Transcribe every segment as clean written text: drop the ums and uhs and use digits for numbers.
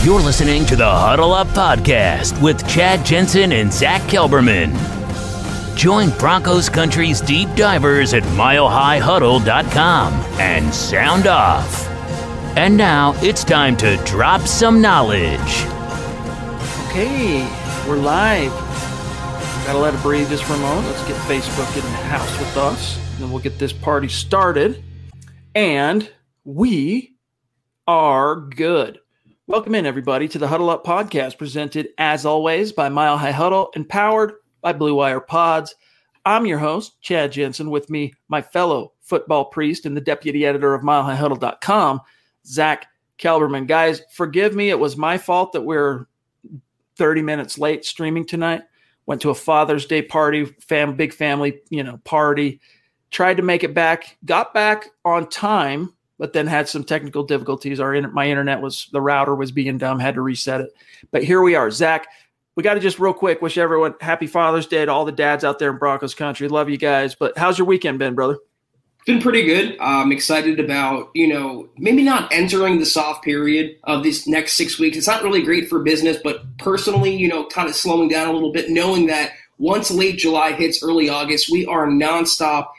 You're listening to the Huddle Up Podcast with Chad Jensen and Zack Kelberman. Join Broncos Country's deep divers at milehighhuddle.com and sound off. And now it's time to drop some knowledge. Okay, we're live. Gotta let it breathe just for a moment. Let's get Facebook in the house with us. And then we'll get this party started. And we are good. Welcome in, everybody, to the Huddle Up Podcast, presented, as always, by Mile High Huddle and powered by Blue Wire Pods. I'm your host, Chad Jensen. With me, my fellow football priest and the deputy editor of milehighhuddle.com, Zack Kelberman. Guys, forgive me. It was my fault that we're 30 minutes late streaming tonight. Went to a Father's Day party, big family, party. Tried to make it back. Got back on time, but then had some technical difficulties. My internet the router was being dumb, had to reset it. But here we are. Zack, we got to just real quick wish everyone happy Father's Day to all the dads out there in Broncos country. Love you guys. But how's your weekend been, brother? Been pretty good. I'm excited about, maybe not entering the soft period of these next 6 weeks. It's not really great for business, but personally, kind of slowing down a little bit, knowing that once late July hits early August, we are nonstop,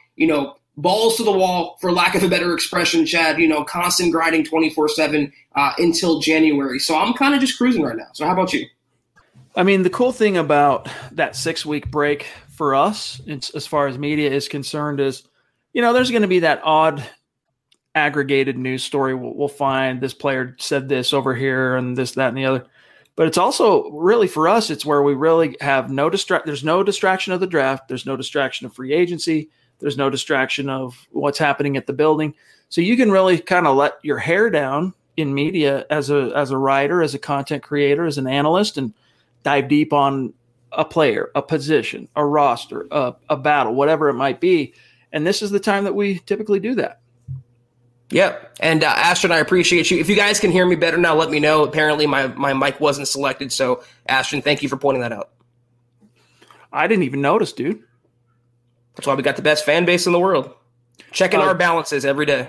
balls to the wall, for lack of a better expression, Chad, constant grinding 24/7 until January. So I'm kind of just cruising right now. So how about you? I mean, the cool thing about that 6-week break for us, as far as media is concerned, is, there's going to be that odd aggregated news story. We'll find this player said this over here and this, that, and the other. But it's also really for us, it's where we really have there's no distraction of the draft. There's no distraction of free agency. There's no distraction of what's happening at the building. So you can really kind of let your hair down in media as a writer, as a content creator, as an analyst, and dive deep on a player, a position, a roster, a battle, whatever it might be. And this is the time that we typically do that. Yep. And Ashton, I appreciate you. If you guys can hear me better now, let me know. Apparently my mic wasn't selected. So Ashton, thank you for pointing that out. I didn't even notice, dude. That's why we got the best fan base in the world. Checking our balances every day.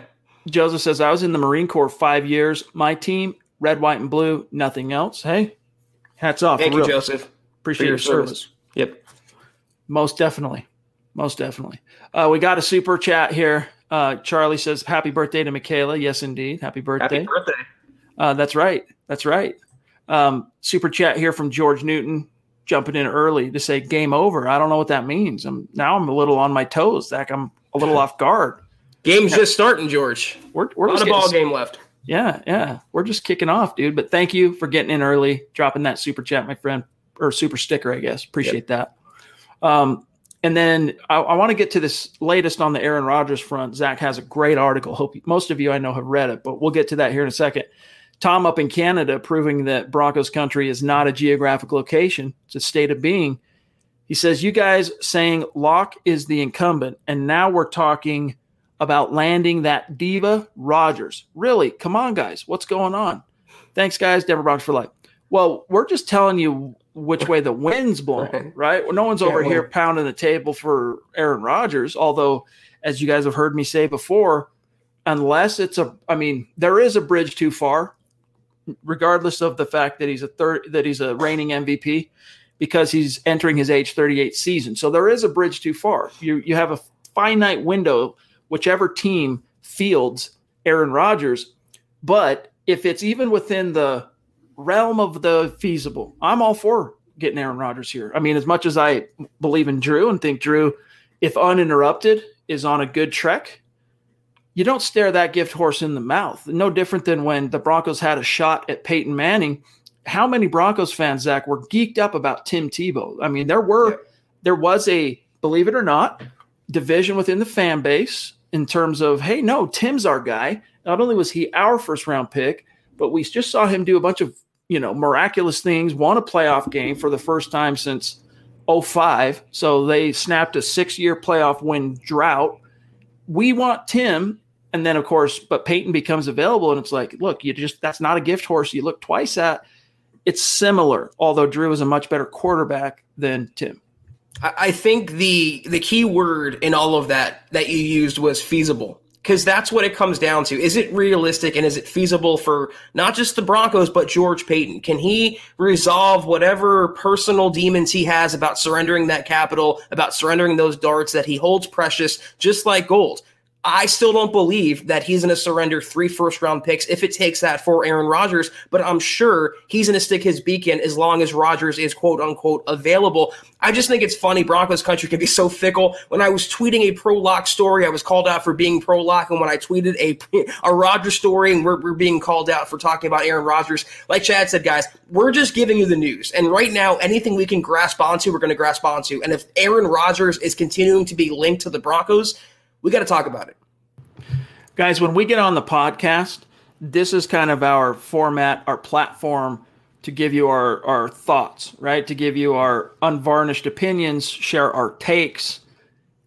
Joseph says, I was in the Marine Corps 5 years. My team, red, white, and blue, nothing else. Hey, hats off. Thank you, Joseph. Appreciate your service. Yep. Most definitely. We got a super chat here. Charlie says, happy birthday to Michaela. Yes, indeed. Happy birthday. Happy birthday. That's right. Super chat here from George Newton, jumping in early to say game over. I don't know what that means. I'm a little on my toes, Zach. I'm a little off guard. Game's just starting, George. We're not a ball game left. Yeah. We're just kicking off, dude. But thank you for getting in early, dropping that super chat, my friend, or super sticker, I guess. Appreciate that. And then I want to get to this latest on the Aaron Rodgers front. Zach has a great article. Hope most of you I know have read it, but we'll get to that here in a second. Tom up in Canada proving that Broncos country is not a geographic location. It's a state of being. He says, you guys saying Locke is the incumbent, and now we're talking about landing that diva Rodgers. Really? Come on, guys. What's going on? Thanks, guys. Denver Broncos for life. Well, we're just telling you which way the wind's blowing, right? Well, no one's over here pounding the table for Aaron Rodgers, although, as you guys have heard me say before, unless there is a bridge too far, regardless of the fact that he's a reigning MVP, because he's entering his age 38 season. So there is a bridge too far. You have a finite window, whichever team fields Aaron Rodgers. But if it's even within the realm of the feasible, I'm all for getting Aaron Rodgers here. I mean, as much as I believe in Drew and think Drew, if uninterrupted, is on a good trek, you don't stare that gift horse in the mouth. No different than when the Broncos had a shot at Peyton Manning. How many Broncos fans, Zach, were geeked up about Tim Tebow? I mean, there was a, believe it or not, division within the fan base in terms of, hey, no, Tim's our guy. Not only was he our first-round pick, but we just saw him do a bunch of, miraculous things, won a playoff game for the first time since 2005. So they snapped a 6-year playoff win drought. We want Tim. And then, of course, but Peyton becomes available, and it's like, look, that's not a gift horse you look twice at. It's similar, although Drew is a much better quarterback than Tim. I think the key word in all of that you used was feasible. Because that's what it comes down to. Is it realistic and is it feasible for not just the Broncos, but George Paton? Can he resolve whatever personal demons he has about surrendering that capital, about surrendering those darts that he holds precious, just like gold? I still don't believe that he's going to surrender 3 first-round picks if it takes that for Aaron Rodgers, but I'm sure he's going to stick his beak in as long as Rodgers is quote-unquote available. I just think it's funny. Broncos country can be so fickle. When I was tweeting a pro-lock story, I was called out for being pro-lock, and when I tweeted a Rodgers story, and we're being called out for talking about Aaron Rodgers, like Chad said, guys, we're just giving you the news. And right now, anything we can grasp onto, we're going to grasp onto. And if Aaron Rodgers is continuing to be linked to the Broncos, we got to talk about it. Guys, when we get on the podcast, this is kind of our format, our platform to give you our thoughts, right? To give you our unvarnished opinions, share our takes.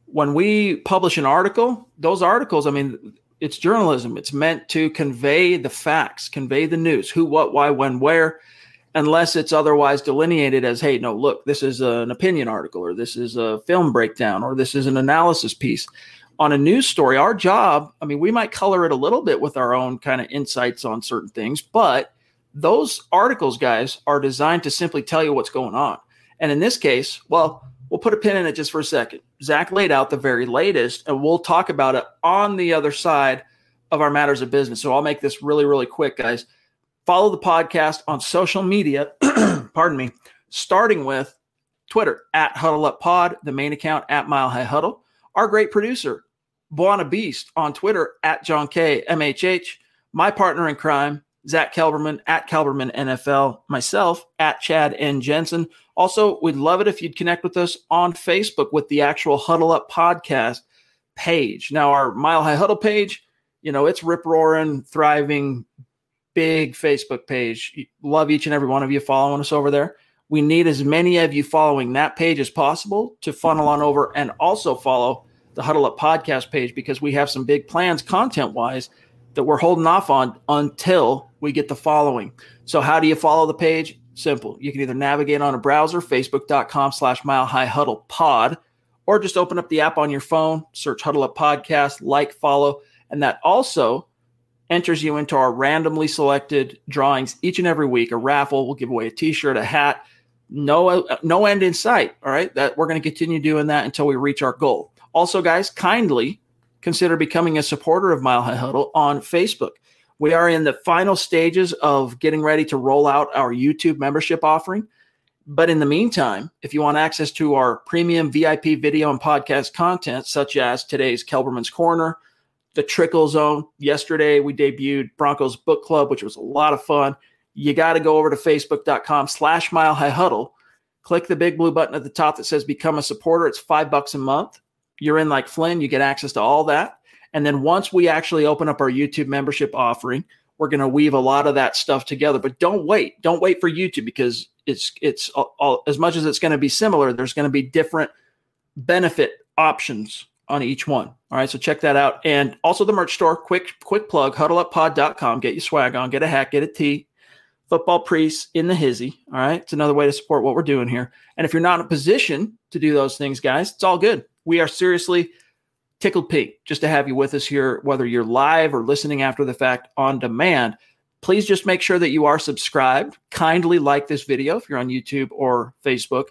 When we publish an article, those articles, I mean, it's journalism. It's meant to convey the facts, convey the news, who, what, why, when, where, unless it's otherwise delineated as, hey, no, look, this is an opinion article, or this is a film breakdown, or this is an analysis piece. On a news story, our job, I mean, we might color it a little bit with our own kind of insights on certain things, but those articles, guys, are designed to simply tell you what's going on. And in this case, well, we'll put a pin in it just for a second. Zach laid out the very latest, and we'll talk about it on the other side of our matters of business. So I'll make this really, really quick, guys. Follow the podcast on social media, pardon me, starting with Twitter, @HuddleUpPod, the main account, @MileHighHuddle. Our great producer, Buona Beast, on Twitter, @JohnKMHH. My partner in crime, Zack Kelberman, @KelbermanNFL. Myself, @Chad and Jensen. Also, we'd love it if you'd connect with us on Facebook with the actual Huddle Up Podcast page. Now, our Mile High Huddle page, you know, it's rip-roaring, thriving, big Facebook page. Love each and every one of you following us over there. We need as many of you following that page as possible to funnel on over and also follow the Huddle Up Podcast page, because we have some big plans content-wise that we're holding off on until we get the following. So how do you follow the page? Simple. You can either navigate on a browser, facebook.com/milehighhuddlepod, or just open up the app on your phone, search Huddle Up Podcast, like, follow, and that also enters you into our randomly selected drawings each and every week. A raffle, we'll give away a t-shirt, a hat. No end in sight, all right? That we're going to continue doing that until we reach our goal. Also, guys, kindly consider becoming a supporter of Mile High Huddle on Facebook. We are in the final stages of getting ready to roll out our YouTube membership offering. But in the meantime, if you want access to our premium VIP video and podcast content, such as today's Kelberman's Corner, the Trickle Zone. Yesterday, we debuted Broncos Book Club, which was a lot of fun. You got to go over to facebook.com/milehighhuddle. Click the big blue button at the top that says become a supporter. It's $5 a month. You're in like Flynn. You get access to all that. And then once we actually open up our YouTube membership offering, we're going to weave a lot of that stuff together. But don't wait. Don't wait for YouTube, because it's all, as much as it's going to be similar, there's going to be different benefit options on each one. All right, so check that out. And also the merch store, quick plug, huddleuppod.com. Get your swag on, get a hat, get a tee. Football Priest in the hizzy. All right, it's another way to support what we're doing here. And if you're not in a position to do those things, guys, it's all good. We are seriously tickled pink just to have you with us here, whether you're live or listening after the fact on demand. Please just make sure that you are subscribed. Kindly like this video if you're on YouTube or Facebook.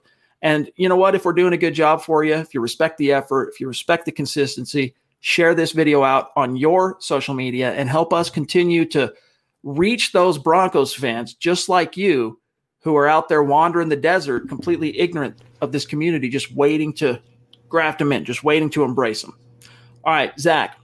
And you know what? If we're doing a good job for you, if you respect the effort, if you respect the consistency, share this video out on your social media and help us continue to reach those Broncos fans just like you who are out there wandering the desert, completely ignorant of this community, just waiting to graft them in, just waiting to embrace them. All right, Zach,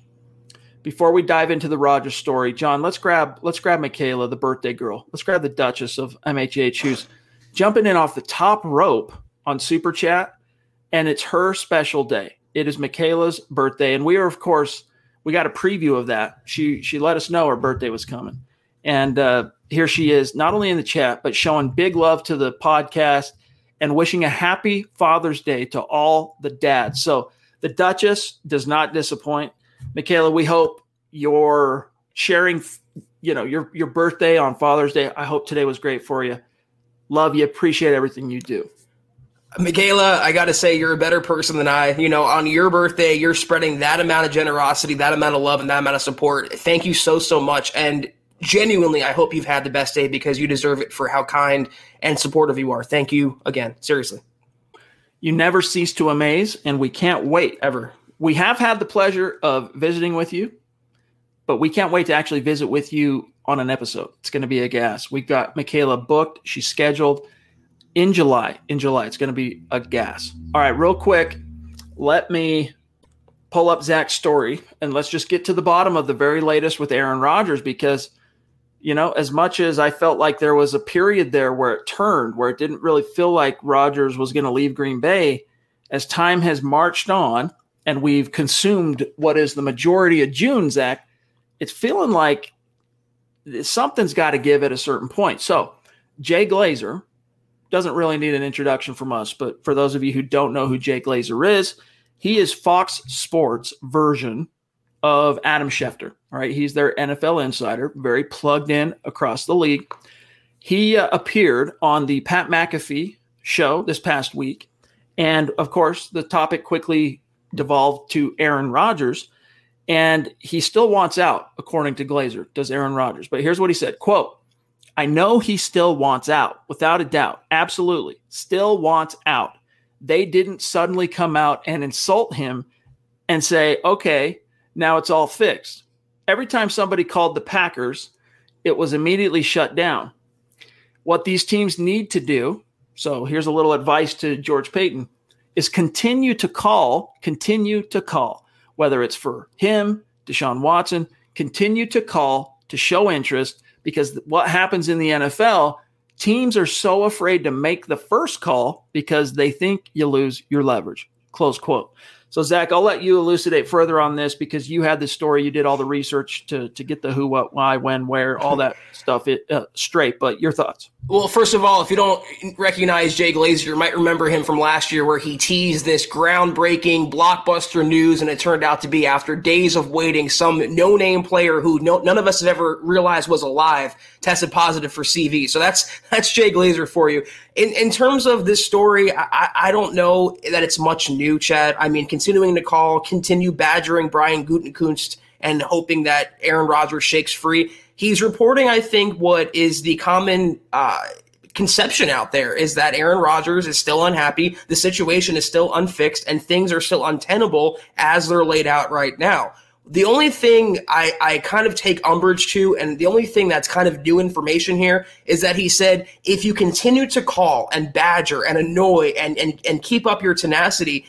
before we dive into the Rodgers story, John, let's grab Michaela, the birthday girl. Let's grab the Duchess of MHH, who's jumping in off the top rope on Super Chat, and it's her special day. It is Michaela's birthday, and we are, of course, we got a preview of that. She let us know her birthday was coming. And here she is, not only in the chat, but showing big love to the podcast and wishing a happy Father's Day to all the dads. So the Duchess does not disappoint. Michaela, we hope you're sharing, your birthday on Father's Day. I hope today was great for you. Love you. Appreciate everything you do. Michaela, I got to say, you're a better person than I. On your birthday, you're spreading that amount of generosity, that amount of love, and that amount of support. Thank you so, so much. And genuinely, I hope you've had the best day because you deserve it for how kind and supportive you are. Thank you again. Seriously. You never cease to amaze, and we can't wait. Ever. We have had the pleasure of visiting with you, but we can't wait to actually visit with you on an episode. It's going to be a gas. We've got Michaela booked. She's scheduled in July. It's going to be a gas. All right, real quick, let me pull up Zach's story, and let's just get to the bottom of the very latest with Aaron Rodgers because, as much as I felt like there was a period there where it turned, where it didn't really feel like Rodgers was going to leave Green Bay, as time has marched on and we've consumed what is the majority of June, Zach, it's feeling like something's got to give at a certain point. So Jay Glazer doesn't really need an introduction from us, but for those of you who don't know who Jay Glazer is, he is Fox Sports' version of Adam Schefter. All right, he's their NFL insider, very plugged in across the league. He appeared on the Pat McAfee show this past week, and of course, the topic quickly devolved to Aaron Rodgers, and he still wants out, according to Glazer, does Aaron Rodgers. But here's what he said, quote, "I know he still wants out, without a doubt. Absolutely. Still wants out. They didn't suddenly come out and insult him and say, okay, now it's all fixed. Every time somebody called the Packers, it was immediately shut down. What these teams need to do," so here's a little advice to George Paton, "is continue to call, whether it's for him, Deshaun Watson, continue to call to show interest, because what happens in the NFL, teams are so afraid to make the first call because they think you lose your leverage," close quote. So, Zach, I'll let you elucidate further on this because you had the story. You did all the research to get the who, what, why, when, where, all that stuff straight. But your thoughts? Well, first of all, if you don't recognize Jay Glazer, you might remember him from last year where he teased this groundbreaking blockbuster news, and it turned out to be, after days of waiting, some no-name player who none of us have ever realized was alive tested positive for CV. So that's Jay Glazer for you. In terms of this story, I don't know that it's much new, Chad. I mean, continuing to call, continue badgering Brian Gutekunst and hoping that Aaron Rodgers shakes free. He's reporting, I think, what is the common conception out there is that Aaron Rodgers is still unhappy, the situation is still unfixed, and things are still untenable as they're laid out right now. The only thing I kind of take umbrage to, and the only thing that's kind of new information here, is that he said, if you continue to call and badger and annoy and keep up your tenacity,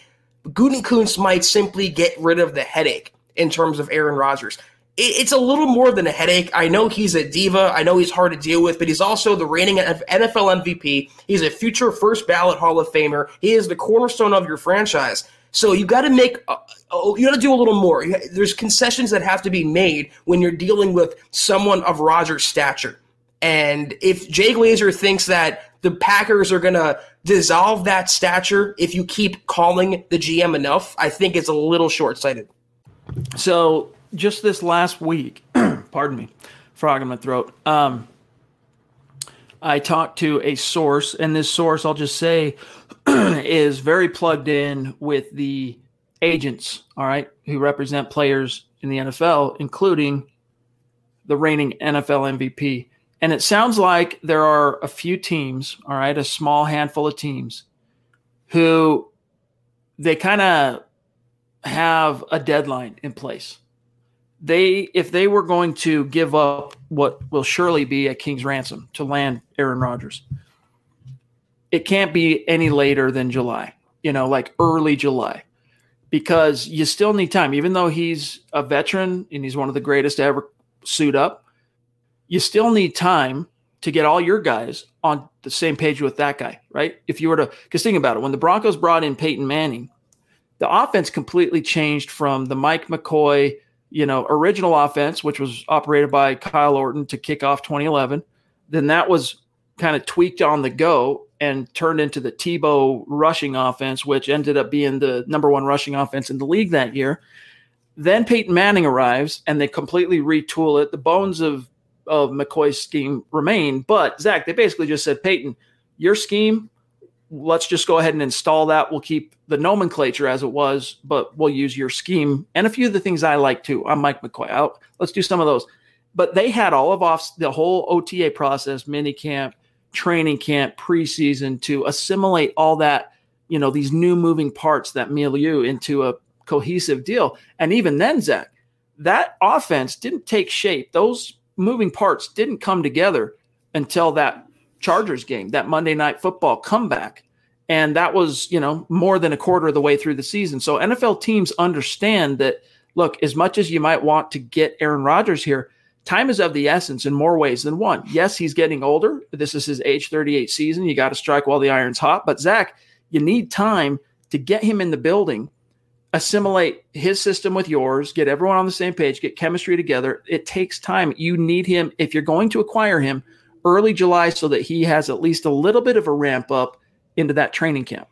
Gutekunst might simply get rid of the headache in terms of Aaron Rodgers. It's a little more than a headache. I know he's a diva. I know he's hard to deal with, but he's also the reigning NFL MVP. He's a future first ballot Hall of Famer. He is the cornerstone of your franchise. So you got to do a little more. There's concessions that have to be made when you're dealing with someone of Rodgers' stature. And if Jay Glazer thinks that the Packers are going to dissolve that stature if you keep calling the GM enough, I think it's a little short-sighted. So just this last week, pardon me, frog in my throat, I talked to a source, and this source, I'll just say, is very plugged in with the agents, all right, who represent players in the NFL, including the reigning NFL MVP. And it sounds like there are a few teams, all right, a small handful of teams, who they kind of have a deadline in place. If they were going to give up what will surely be a king's ransom to land Aaron Rodgers, it can't be any later than July, like early July, because you still need time. Even though he's a veteran and he's one of the greatest to ever suit up, you still need time to get all your guys on the same page with that guy, right? If you were to, because think about it, when the Broncos brought in Peyton Manning, the offense completely changed from the Mike McCoy, original offense, which was operated by Kyle Orton to kick off 2011. Then that was kind of tweaked on the go and turned into the Tebow rushing offense, which ended up being the number one rushing offense in the league that year. Then Peyton Manning arrives, and they completely retool it. The bones of McCoy's scheme remain. But, Zach, they basically just said, Peyton, your scheme, let's just go ahead and install that. We'll keep the nomenclature as it was, but we'll use your scheme and a few of the things I like too. I'm Mike McCoy. Let's do some of those. But they had all of the whole OTA process, mini camp, training camp, preseason, to assimilate all that, these new moving parts, that milieu, into a cohesive deal. And even then, Zach, that offense didn't take shape. Those moving parts didn't come together until that Chargers game, that Monday Night Football comeback. And that was, more than a quarter of the way through the season. So NFL teams understand that, look, as much as you might want to get Aaron Rodgers here, time is of the essence in more ways than one. Yes, he's getting older. This is his age 38 season. You got to strike while the iron's hot. But Zach, you need time to get him in the building, assimilate his system with yours, get everyone on the same page, get chemistry together. It takes time. You need him, if you're going to acquire him, early July, so that he has at least a little bit of a ramp up into that training camp.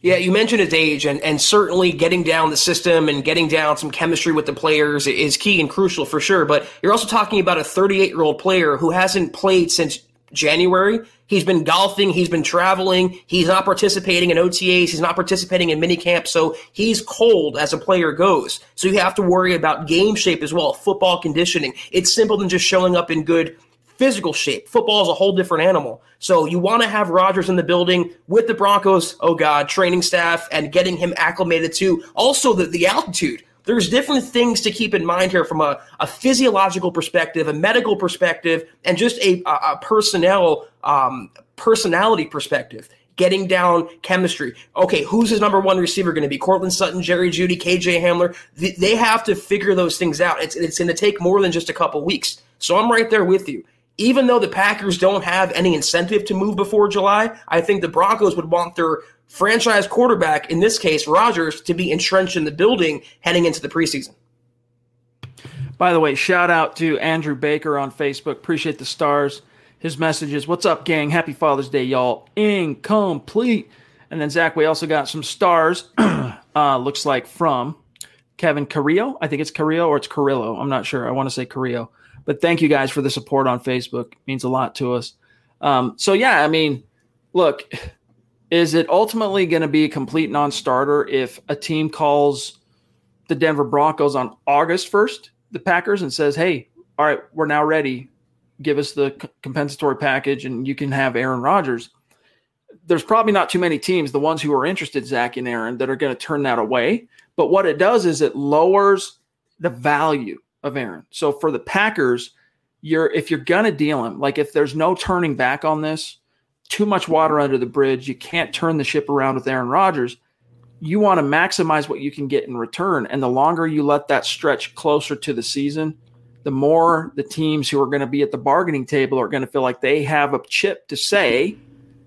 Yeah, you mentioned his age, and certainly getting down the system and getting down some chemistry with the players is key and crucial for sure. But you're also talking about a 38-year-old player who hasn't played since January. He's been golfing. He's been traveling. He's not participating in OTAs. He's not participating in minicamp. So he's cold as a player goes. So you have to worry about game shape as well, football conditioning. It's simple than just showing up in good physical shape. Football is a whole different animal. So you want to have Rodgers in the building with the Broncos, training staff, and getting him acclimated to also the altitude. There's different things to keep in mind here from a physiological perspective, a medical perspective, and just a personality perspective. Getting down chemistry. Okay, who's his number one receiver going to be? Cortland Sutton, Jerry Jeudy, KJ Hamler. They have to figure those things out. It's going to take more than just a couple weeks. So I'm right there with you. Even though the Packers don't have any incentive to move before July, I think the Broncos would want their franchise quarterback, in this case Rodgers, to be entrenched in the building heading into the preseason. By the way, shout out to Andrew Baker on Facebook. Appreciate the stars. His message is, "What's up, gang? Happy Father's Day, y'all. Incomplete." And then, Zach, we also got some stars, looks like from Kevin Carrillo. I think it's Carrillo or it's Carrillo. I'm not sure. I want to say Carrillo. But thank you guys for the support on Facebook. It means a lot to us. Look, is it ultimately going to be a complete non-starter if a team calls the Denver Broncos on August 1st, the Packers, and says, hey, all right, we're now ready. Give us the compensatory package and you can have Aaron Rodgers. There's probably not too many teams, the ones who are interested, Zach and Aaron, that are going to turn that away. But what it does is it lowers the value of Aaron. So for the Packers, if you're going to deal him, like if there's no turning back on this, too much water under the bridge, you can't turn the ship around with Aaron Rodgers, you want to maximize what you can get in return. And the longer you let that stretch closer to the season, the more the teams who are going to be at the bargaining table are going to feel like they have a chip to say,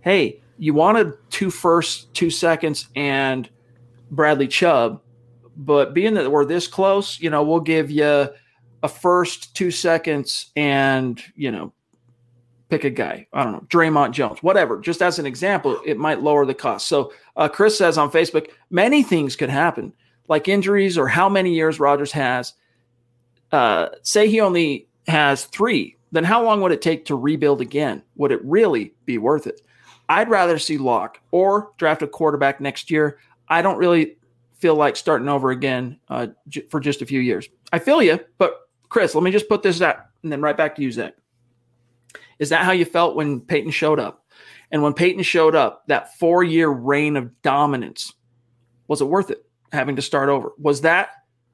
hey, you wanted 2 firsts, 2 seconds, and Bradley Chubb, but being that we're this close, we'll give you a first, 2 seconds, and, pick a guy. I don't know, Draymond Jones, whatever. Just as an example, it might lower the cost. So Chris says on Facebook, many things could happen, like injuries or how many years Rodgers has. Say he only has 3, then how long would it take to rebuild again? Would it really be worth it? I'd rather see Locke or draft a quarterback next year. I don't really feel like starting over again for just a few years. I feel you, but Chris, let me just put this out and then right back to you, Zach. Is that how you felt when Peyton showed up? And when Peyton showed up, that 4-year reign of dominance, was it worth it having to start over? Was that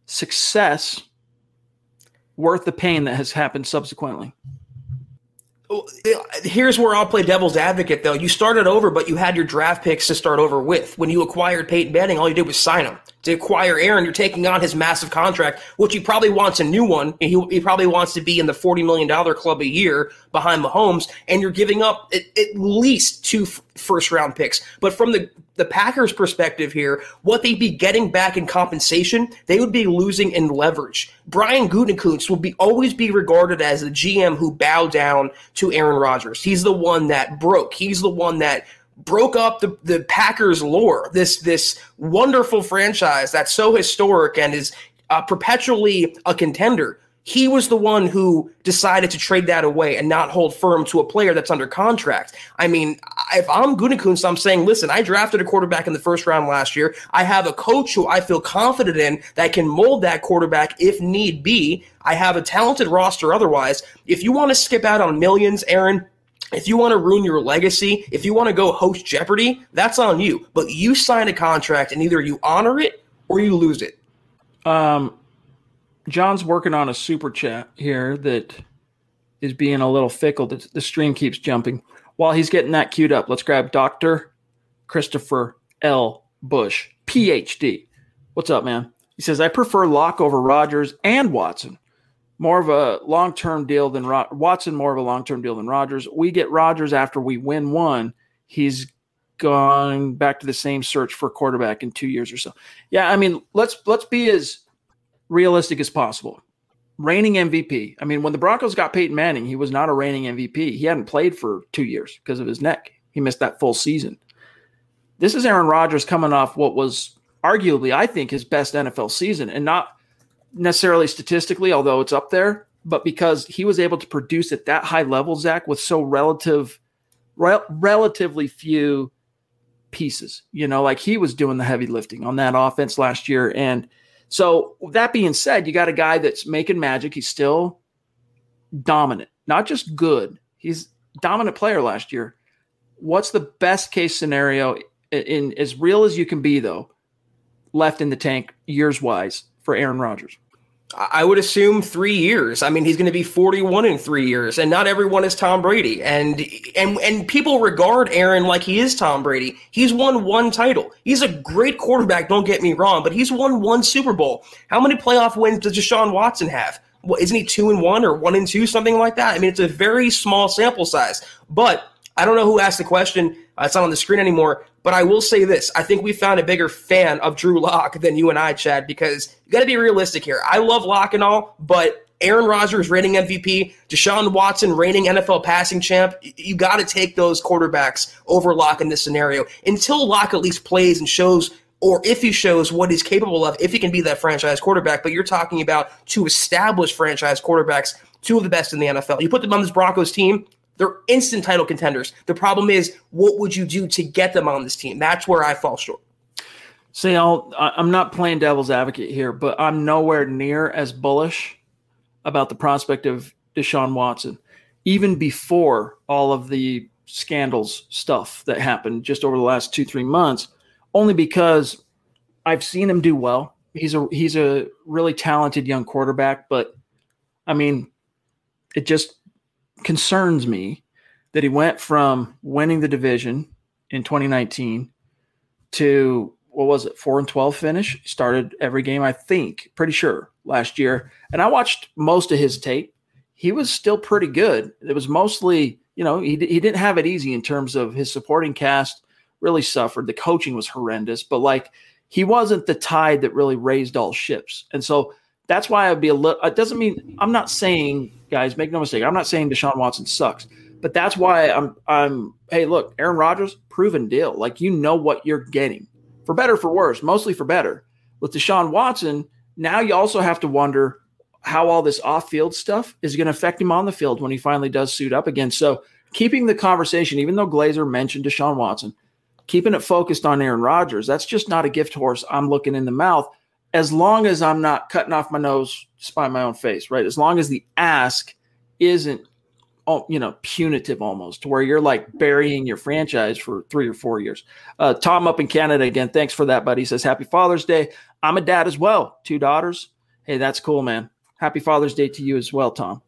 success worth the pain that has happened subsequently? Here's where I'll play devil's advocate, though. You started over, but you had your draft picks to start over with. When you acquired Peyton Manning, all you did was sign him. To acquire Aaron, you're taking on his massive contract, which he probably wants a new one. And he probably wants to be in the $40 million club a year behind Mahomes, and you're giving up at least 2 first-round picks. But from the Packers' perspective here, what they'd be getting back in compensation, they would be losing in leverage. Brian Gutekunst will always be regarded as the GM who bowed down to Aaron Rodgers. He's the one that broke. He's the one that broke up the Packers lore, this wonderful franchise that's so historic and is perpetually a contender. He was the one who decided to trade that away and not hold firm to a player that's under contract. I mean, if I'm Gutekunst, I'm saying, listen, I drafted a quarterback in the first round last year. I have a coach who I feel confident in that can mold that quarterback if need be. I have a talented roster otherwise. If you want to skip out on millions, Aaron, if you want to ruin your legacy, if you want to go host Jeopardy, that's on you. But you sign a contract and either you honor it or you lose it. John's working on a super chat here that is being a little fickle. The stream keeps jumping. While he's getting that queued up, let's grab Dr. Christopher L. Bush, PhD. What's up, man? He says, I prefer Locke over Rodgers and Watson. More of a long-term deal than Watson, more of a long-term deal than Rodgers. We get Rodgers after we win one. He's gone back to the same search for a quarterback in 2 years or so. Yeah, I mean, let's be as realistic as possible. Reigning MVP. I mean, when the Broncos got Peyton Manning, he was not a reigning MVP. He hadn't played for 2 years because of his neck. He missed that full season. This is Aaron Rodgers coming off what was arguably, I think, his best NFL season, and not necessarily statistically, although it's up there, but because he was able to produce at that high level, Zach, with so relatively few pieces. You know, like he was doing the heavy lifting on that offense last year. And so that being said, you got a guy that's making magic. He's still dominant, not just good. He's a dominant player last year. What's the best case scenario in as real as you can be, though, left in the tank years-wise for Aaron Rodgers? I would assume 3 years. I mean, he's going to be 41 in 3 years, and not everyone is Tom Brady. And people regard Aaron like he is Tom Brady. He's won one title. He's a great quarterback, don't get me wrong, but he's won one Super Bowl. How many playoff wins does Deshaun Watson have? Well, isn't he 2-1 or 1-2, something like that? I mean, it's a very small sample size. But I don't know who asked the question. It's not on the screen anymore. But I will say this. I think we found a bigger fan of Drew Lock than you and I, Chad, because you got to be realistic here. I love Lock and all, but Aaron Rodgers reigning MVP, Deshaun Watson reigning NFL passing champ, you got to take those quarterbacks over Lock in this scenario until Lock at least plays and shows, or if he shows what he's capable of, if he can be that franchise quarterback. But you're talking about two established franchise quarterbacks, two of the best in the NFL. You put them on this Broncos team, they're instant title contenders. The problem is, what would you do to get them on this team? That's where I fall short. See, I'm not playing devil's advocate here, but I'm nowhere near as bullish about the prospect of Deshaun Watson, even before all of the scandals stuff that happened just over the last 2-3 months, only because I've seen him do well. He's a really talented young quarterback, but I mean, it just concerns me that he went from winning the division in 2019 to, what was it, 4-12 finish. Started every game, I think, pretty sure, last year. And I watched most of his tape. He was still pretty good. It was mostly, you know, he didn't have it easy in terms of his supporting cast really suffered. The coaching was horrendous, but like he wasn't the tide that really raised all ships. And so that's why I'd be a little, it doesn't mean, I'm not saying, guys, make no mistake, I'm not saying Deshaun Watson sucks, but that's why I'm hey, look, Aaron Rodgers, proven deal. Like, you know what you're getting, for better, for worse, mostly for better. With Deshaun Watson, now you also have to wonder how all this off-field stuff is going to affect him on the field when he finally does suit up again. So keeping the conversation, even though Glazer mentioned Deshaun Watson, keeping it focused on Aaron Rodgers, that's just not a gift horse I'm looking in the mouth, as long as I'm not cutting off my nose to spite my own face, right? As long as the ask isn't, you know, punitive almost, to where you're like burying your franchise for 3 or 4 years. Tom up in Canada again, thanks for that, buddy. He says, happy Father's Day. I'm a dad as well, 2 daughters. Hey, that's cool, man. Happy Father's Day to you as well, Tom.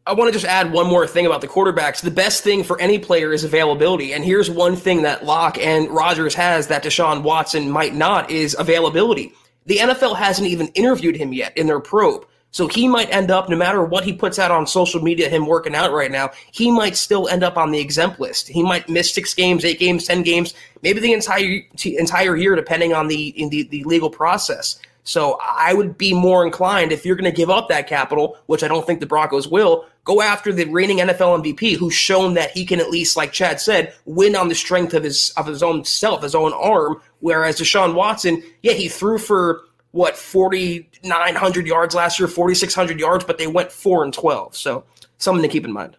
I want to just add one more thing about the quarterbacks. The best thing for any player is availability. And here's one thing that Locke and Rodgers has that Deshaun Watson might not, is availability. The NFL hasn't even interviewed him yet in their probe. So he might end up, no matter what he puts out on social media, him working out right now, he might still end up on the exempt list. He might miss 6 games, 8 games, 10 games, maybe the entire year, depending on the legal process. So I would be more inclined, if you're going to give up that capital, which I don't think the Broncos will, go after the reigning NFL MVP, who's shown that he can at least, like Chad said, win on the strength of his own self, his own arm. Whereas Deshaun Watson, yeah, he threw for 4,900 yards last year, 4,600 yards, but they went 4-12. So something to keep in mind.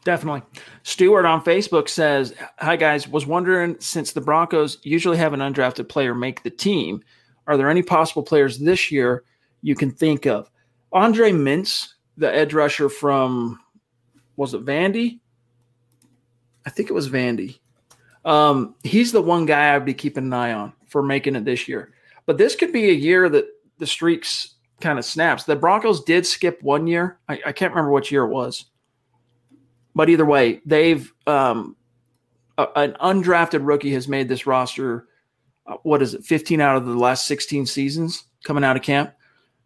Definitely. Stuart on Facebook says, hi, guys. Was wondering, since the Broncos usually have an undrafted player make the team, are there any possible players this year you can think of? Andre Mintz, the edge rusher from, was it Vandy? I think it was Vandy. He's the one guy I'd be keeping an eye on for making it this year. But this could be a year that the streaks kind of snaps. The Broncos did skip one year. I can't remember which year it was. But either way, they've an undrafted rookie has made this roster, 15 out of the last 16 seasons coming out of camp.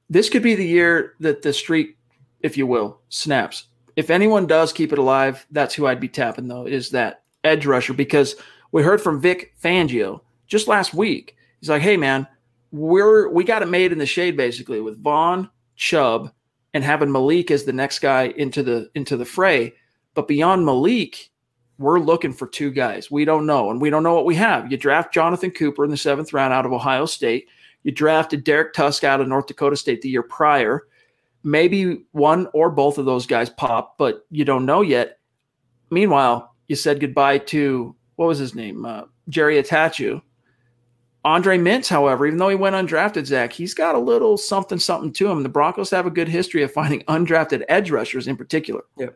This could be the year that the streak, if you will, snaps. If anyone does keep it alive, that's who I'd be tapping, though, is that edge rusher, because we heard from Vic Fangio just last week. He's like, hey, man, we got it made in the shade, basically, with Vaughn, Chubb, and having Malik as the next guy into the fray. But beyond Malik, we're looking for two guys. We don't know, and we don't know what we have. You draft Jonathan Cooper in the 7th round out of Ohio State. You drafted Derek Tusk out of North Dakota State the year prior. Maybe one or both of those guys pop, but you don't know yet. Meanwhile, you said goodbye to, what was his name? Jerry Atachu. Andre Mintz, however, even though he went undrafted, Zach, he's got a little something to him. The Broncos have a good history of finding undrafted edge rushers in particular. Yeah.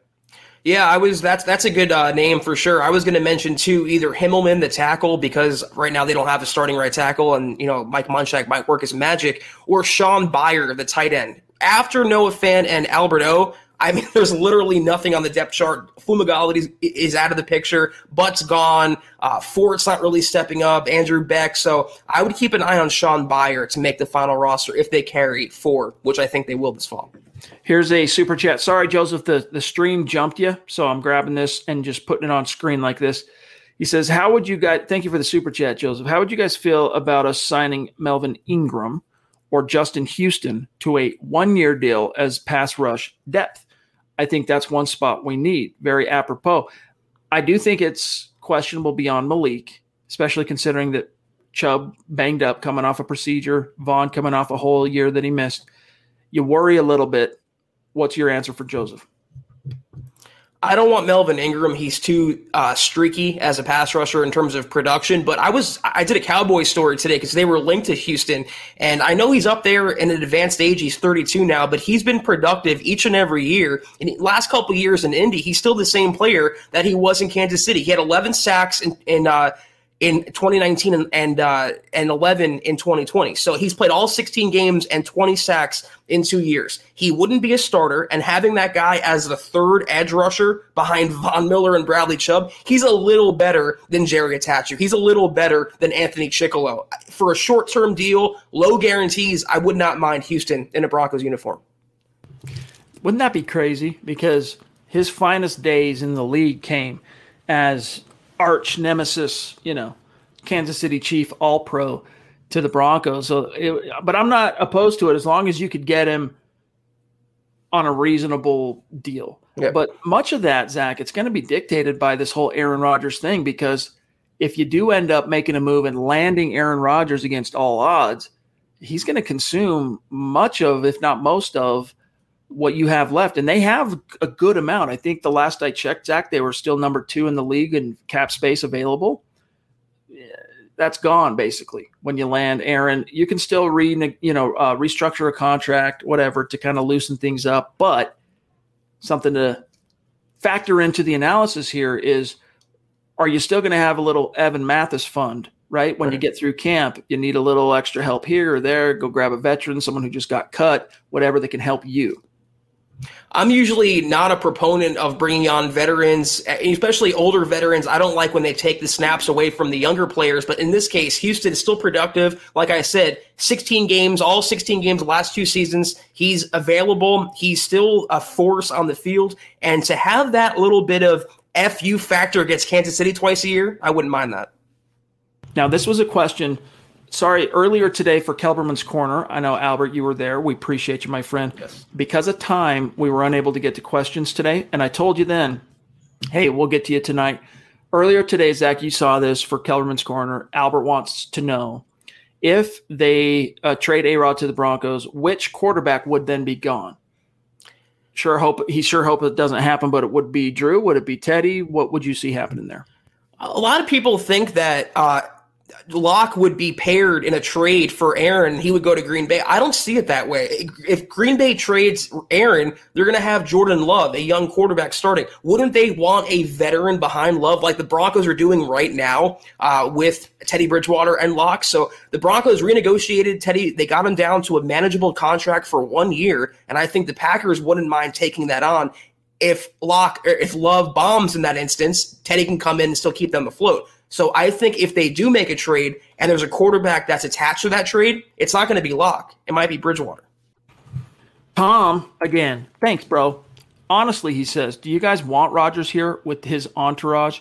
Yeah, that's a good name for sure. I was going to mention, too, either Himmelman, the tackle, because right now they don't have a starting right tackle, and, Mike Munchak might work his magic, or Sean Byer, the tight end. After Noah Fant and Albert O, I mean, there's literally nothing on the depth chart. Fumagalli is out of the picture. Butt's gone. Fort's not really stepping up. Andrew Beck. So I would keep an eye on Sean Byer to make the final roster if they carry 4, which I think they will this fall. Here's a super chat. Sorry, Joseph, the stream jumped you, so I'm grabbing this and just putting it on screen like this. He says, how would you guys – thank you for the super chat, Joseph. How would you guys feel about us signing Melvin Ingram or Justin Houston to a 1-year deal as pass rush depth? I think that's one spot we need. Very apropos. I do think it's questionable beyond Malik, especially considering that Chubb banged up coming off a procedure, Vaughn coming off a whole year that he missed. You worry a little bit. What's your answer for Joseph? I don't want Melvin Ingram. He's too streaky as a pass rusher in terms of production. But I did a Cowboys story today because they were linked to Houston. And I know he's up there in an advanced age. He's 32 now, but he's been productive each and every year. In the last couple of years in Indy, he's still the same player that he was in Kansas City. He had 11 sacks in 2019 and 11 in 2020. So he's played all 16 games and 20 sacks in 2 years. He wouldn't be a starter, and having that guy as the third edge rusher behind Von Miller and Bradley Chubb, he's a little better than Jerry Atachu. He's a little better than Anthony Chickillo. For a short-term deal, low guarantees, I would not mind Houston in a Broncos uniform. Wouldn't that be crazy? Because his finest days in the league came as arch nemesis, Kansas City Chief All-Pro to the Broncos. But I'm not opposed to it as long as you could get him on a reasonable deal. Yeah. But much of that, Zach, it's going to be dictated by this whole Aaron Rodgers thing, because if you do end up making a move and landing Aaron Rodgers against all odds, he's going to consume much of, if not most of, what you have left. And they have a good amount. I think the last I checked, Zach, they were still number 2 in the league in cap space available. That's gone, basically. When you land Aaron, you can still restructure a contract, whatever, to kind of loosen things up. But something to factor into the analysis here is, are you still going to have a little Evan Mathis fund, right? When you get through camp, you need a little extra help here or there. Go grab a veteran, someone who just got cut, whatever that can help you. I'm usually not a proponent of bringing on veterans, especially older veterans. I don't like when they take the snaps away from the younger players. But in this case, Houston is still productive. Like I said, 16 games, all 16 games the last 2 seasons. He's available. He's still a force on the field. And to have that little bit of FU factor against Kansas City twice a year, I wouldn't mind that. Now, this was a question. Sorry, earlier today for Kelberman's Corner. I know, Albert, you were there. We appreciate you, my friend. Yes. Because of time, we were unable to get to questions today. And I told you then, hey, we'll get to you tonight. Earlier today, Zach, you saw this for Kelberman's Corner. Albert wants to know, if they trade A-Rod to the Broncos, which quarterback would then be gone? sure hope it doesn't happen, but it would be Drew. Would it be Teddy? What would you see happening there? A lot of people think that Locke would be paired in a trade for Aaron. He would go to Green Bay. I don't see it that way. If Green Bay trades Aaron, they're going to have Jordan Love, a young quarterback, starting. Wouldn't they want a veteran behind Love like the Broncos are doing right now with Teddy Bridgewater and Locke? So the Broncos renegotiated Teddy. They got him down to a manageable contract for 1 year, and I think the Packers wouldn't mind taking that on. If Love bombs in that instance, Teddy can come in and still keep them afloat. So I think if they do make a trade and there's a quarterback that's attached to that trade, it's not going to be Locke. It might be Bridgewater. Tom, again, thanks, bro. Honestly, he says, do you guys want Rodgers here with his entourage?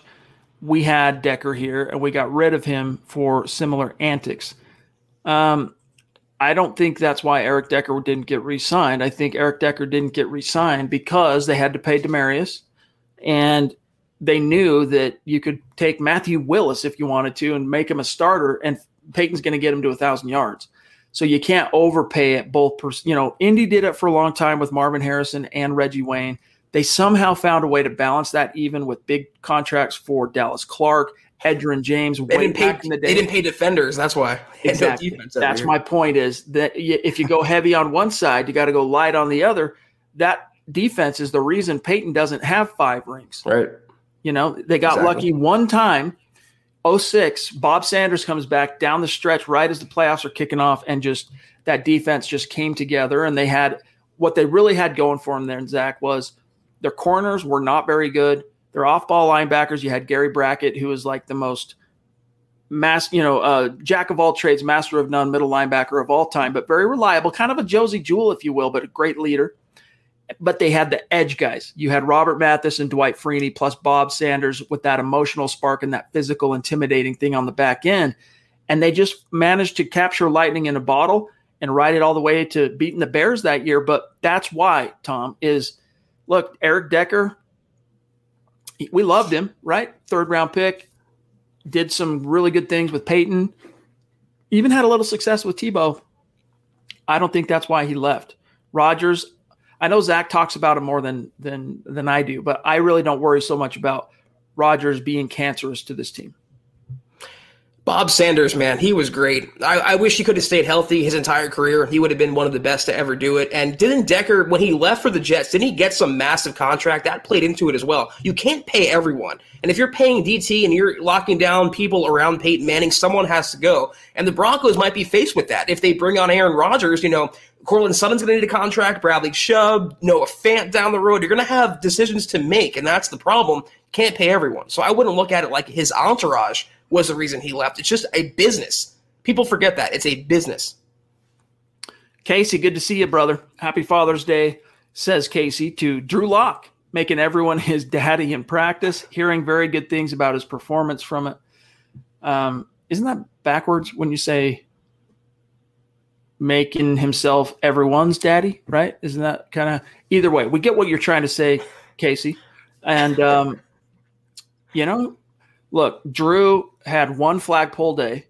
We had Decker here, and we got rid of him for similar antics. I don't think that's why Eric Decker didn't get re-signed. I think Eric Decker didn't get re-signed because they had to pay Demaryius, and they knew that you could take Matthew Willis if you wanted to and make him a starter, and Peyton's going to get him to 1,000 yards. So you can't overpay at both. Indy did it for a long time with Marvin Harrison and Reggie Wayne. They somehow found a way to balance that even with big contracts for Dallas Clark, Edgerrin James. They didn't pay defenders. That's why. Exactly. That's my point is that if you go heavy on one side, you got to go light on the other. That defense is the reason Peyton doesn't have 5 rings. Right. They got lucky one time, 2006, Bob Sanders comes back down the stretch right as the playoffs are kicking off, and just that defense just came together, and they had what they really had going for them there, and Zach, was their corners were not very good. Their off-ball linebackers, you had Gary Brackett, who was like the most jack of all trades, master of none, middle linebacker of all time, but very reliable, kind of a Josie Jewell, if you will, but a great leader. But they had the edge guys. You had Robert Mathis and Dwight Freeney plus Bob Sanders with that emotional spark and that physical intimidating thing on the back end. And they just managed to capture lightning in a bottle and ride it all the way to beating the Bears that year. But that's why, Tom, look, Eric Decker, we loved him, right? 3rd-round pick, did some really good things with Peyton, even had a little success with Tebow. I don't think that's why he left. Rodgers, I know Zach talks about him more than I do, but I really don't worry so much about Rodgers being cancerous to this team. Bob Sanders, man, he was great. I wish he could have stayed healthy his entire career. He would have been one of the best to ever do it. And didn't Decker, when he left for the Jets, didn't he get some massive contract? That played into it as well. You can't pay everyone. And if you're paying DT and you're locking down people around Peyton Manning, someone has to go. And the Broncos might be faced with that. If they bring on Aaron Rodgers, Cortland Sutton's going to need a contract, Bradley Chubb, Noah Fant down the road. You're going to have decisions to make, and that's the problem. Can't pay everyone. So I wouldn't look at it like his entourage was the reason he left. It's just a business. People forget that. It's a business. Casey, good to see you, brother. Happy Father's Day, says Casey to Drew Lock, making everyone his daddy in practice, hearing very good things about his performance from it. Isn't that backwards when you say making himself everyone's daddy, right? Isn't that kind of – either way, we get what you're trying to say, Casey. And, look, Drew had one flagpole day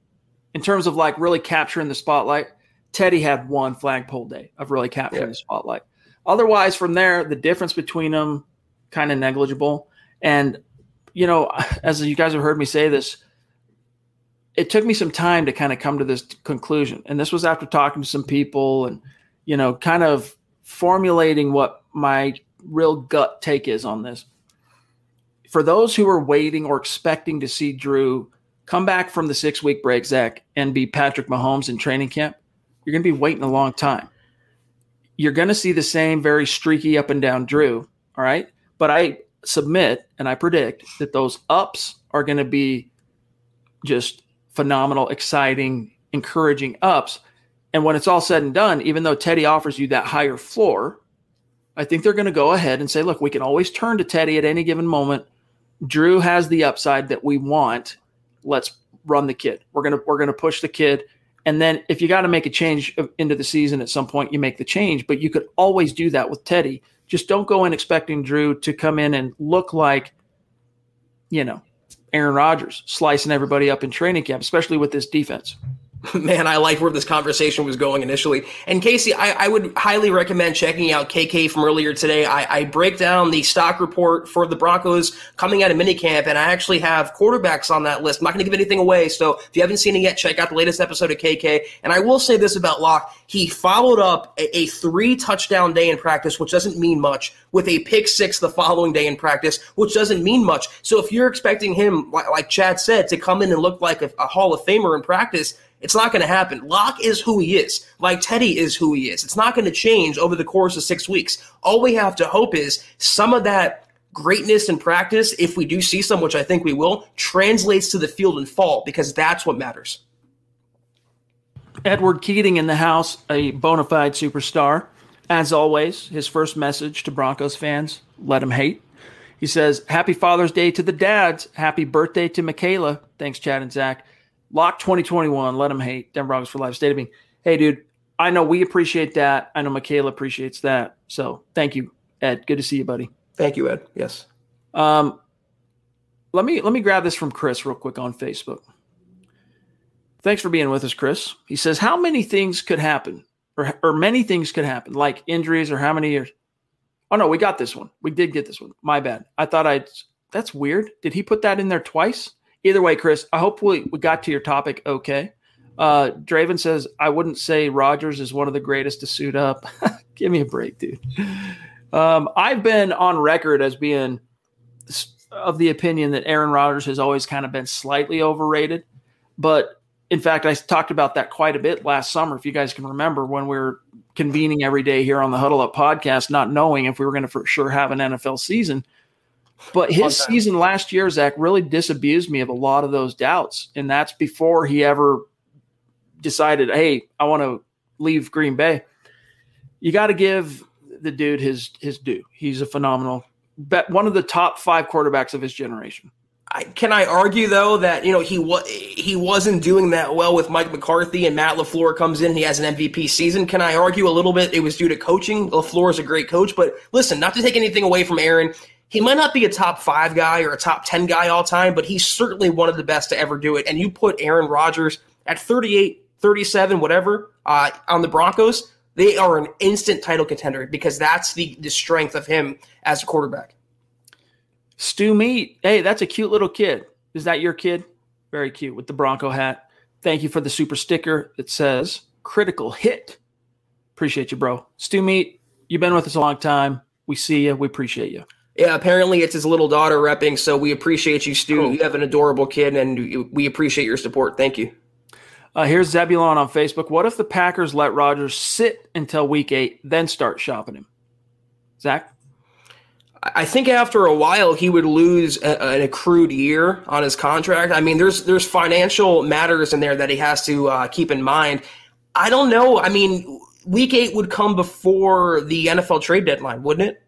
in terms of like really capturing the spotlight. Teddy had one flagpole day of really capturing the spotlight. Otherwise, from there, the difference between them kind of negligible. And, as you guys have heard me say this, it took me some time to kind of come to this conclusion. And this was after talking to some people and, kind of formulating what my real gut take is on this. For those who are waiting or expecting to see Drew come back from the 6-week break, Zach, and be Patrick Mahomes in training camp, you're going to be waiting a long time. You're going to see the same very streaky up and down Drew, all right? But I submit and I predict that those ups are going to be just phenomenal, exciting, encouraging ups. And when it's all said and done, even though Teddy offers you that higher floor, I think they're going to go ahead and say, look, we can always turn to Teddy at any given moment. Drew has the upside that we want. Let's run the kid. We're going to push the kid. And then if you got to make a change into the season at some point, you make the change. But you could always do that with Teddy. Just don't go in expecting Drew to come in and look like, Aaron Rodgers slicing everybody up in training camp, especially with this defense. Man, I liked where this conversation was going initially. And Casey, I would highly recommend checking out KK from earlier today. I break down the stock report for the Broncos coming out of minicamp, and I actually have quarterbacks on that list. I'm not going to give anything away, so if you haven't seen it yet, check out the latest episode of KK. And I will say this about Locke. He followed up a 3-touchdown day in practice, which doesn't mean much, with a pick 6 the following day in practice, which doesn't mean much. So if you're expecting him, like Chad said, to come in and look like a Hall of Famer in practice, it's not going to happen. Locke is who he is. Like Teddy is who he is. It's not going to change over the course of 6 weeks. All we have to hope is some of that greatness in practice, if we do see some, which I think we will, translates to the field in fall, because that's what matters. Edward Keating in the house, a bona fide superstar. As always, his first message to Broncos fans, let him hate. He says, happy Father's Day to the dads. Happy birthday to Michaela. Thanks, Chad and Zach. Lock 2021, let him hate. Denver Broncos for life. State of being. Hey, dude, I know we appreciate that. I know Michaela appreciates that. So thank you, Ed. Good to see you, buddy. Thank you, Ed. Yes. Let me grab this from Chris real quick on Facebook. Thanks for being with us, Chris. He says, how many things could happen, or many things could happen, like injuries, or how many years? Oh, no, we got this one. We did get this one. My bad. I thought that's weird. Did he put that in there twice? Either way, Chris, I hope we got to your topic okay. Draven says, I wouldn't say Rodgers is one of the greatest to suit up. Give me a break, dude. I've been on record as being of the opinion that Aaron Rodgers has always kind of been slightly overrated. But, in fact, I talked about that quite a bit last summer, if you guys can remember, when we were convening every day here on the Huddle Up podcast, not knowing if we were going to for sure have an NFL season. But his season last year, Zach, really disabused me of a lot of those doubts. And that's before he ever decided, hey, I want to leave Green Bay. You got to give the dude his due. He's a phenomenal, one of the top 5 quarterbacks of his generation. Can I argue, though, that he wasn't doing that well with Mike McCarthy, and Matt LaFleur comes in and he has an MVP season? Can I argue a little bit it was due to coaching? LaFleur is a great coach. But listen, not to take anything away from Aaron, he might not be a top 5 guy or a top 10 guy all time, but he's certainly one of the best to ever do it. And you put Aaron Rodgers at 38, 37, whatever, on the Broncos, they are an instant title contender, because that's the strength of him as a quarterback. Stu Meat, hey, that's a cute little kid. Is that your kid? Very cute with the Bronco hat. Thank you for the super sticker that says critical hit. Appreciate you, bro. Stu Meat, you've been with us a long time. We see you. We appreciate you. Yeah, apparently it's his little daughter repping, so we appreciate you, Stu. Cool. You have an adorable kid, and we appreciate your support. Thank you. Here's Zebulon on Facebook. What if the Packers let Rodgers sit until week 8, then start shopping him? Zach? I think after a while he would lose an accrued year on his contract. I mean, there's financial matters in there that he has to keep in mind. I don't know. I mean, week 8 would come before the NFL trade deadline, wouldn't it?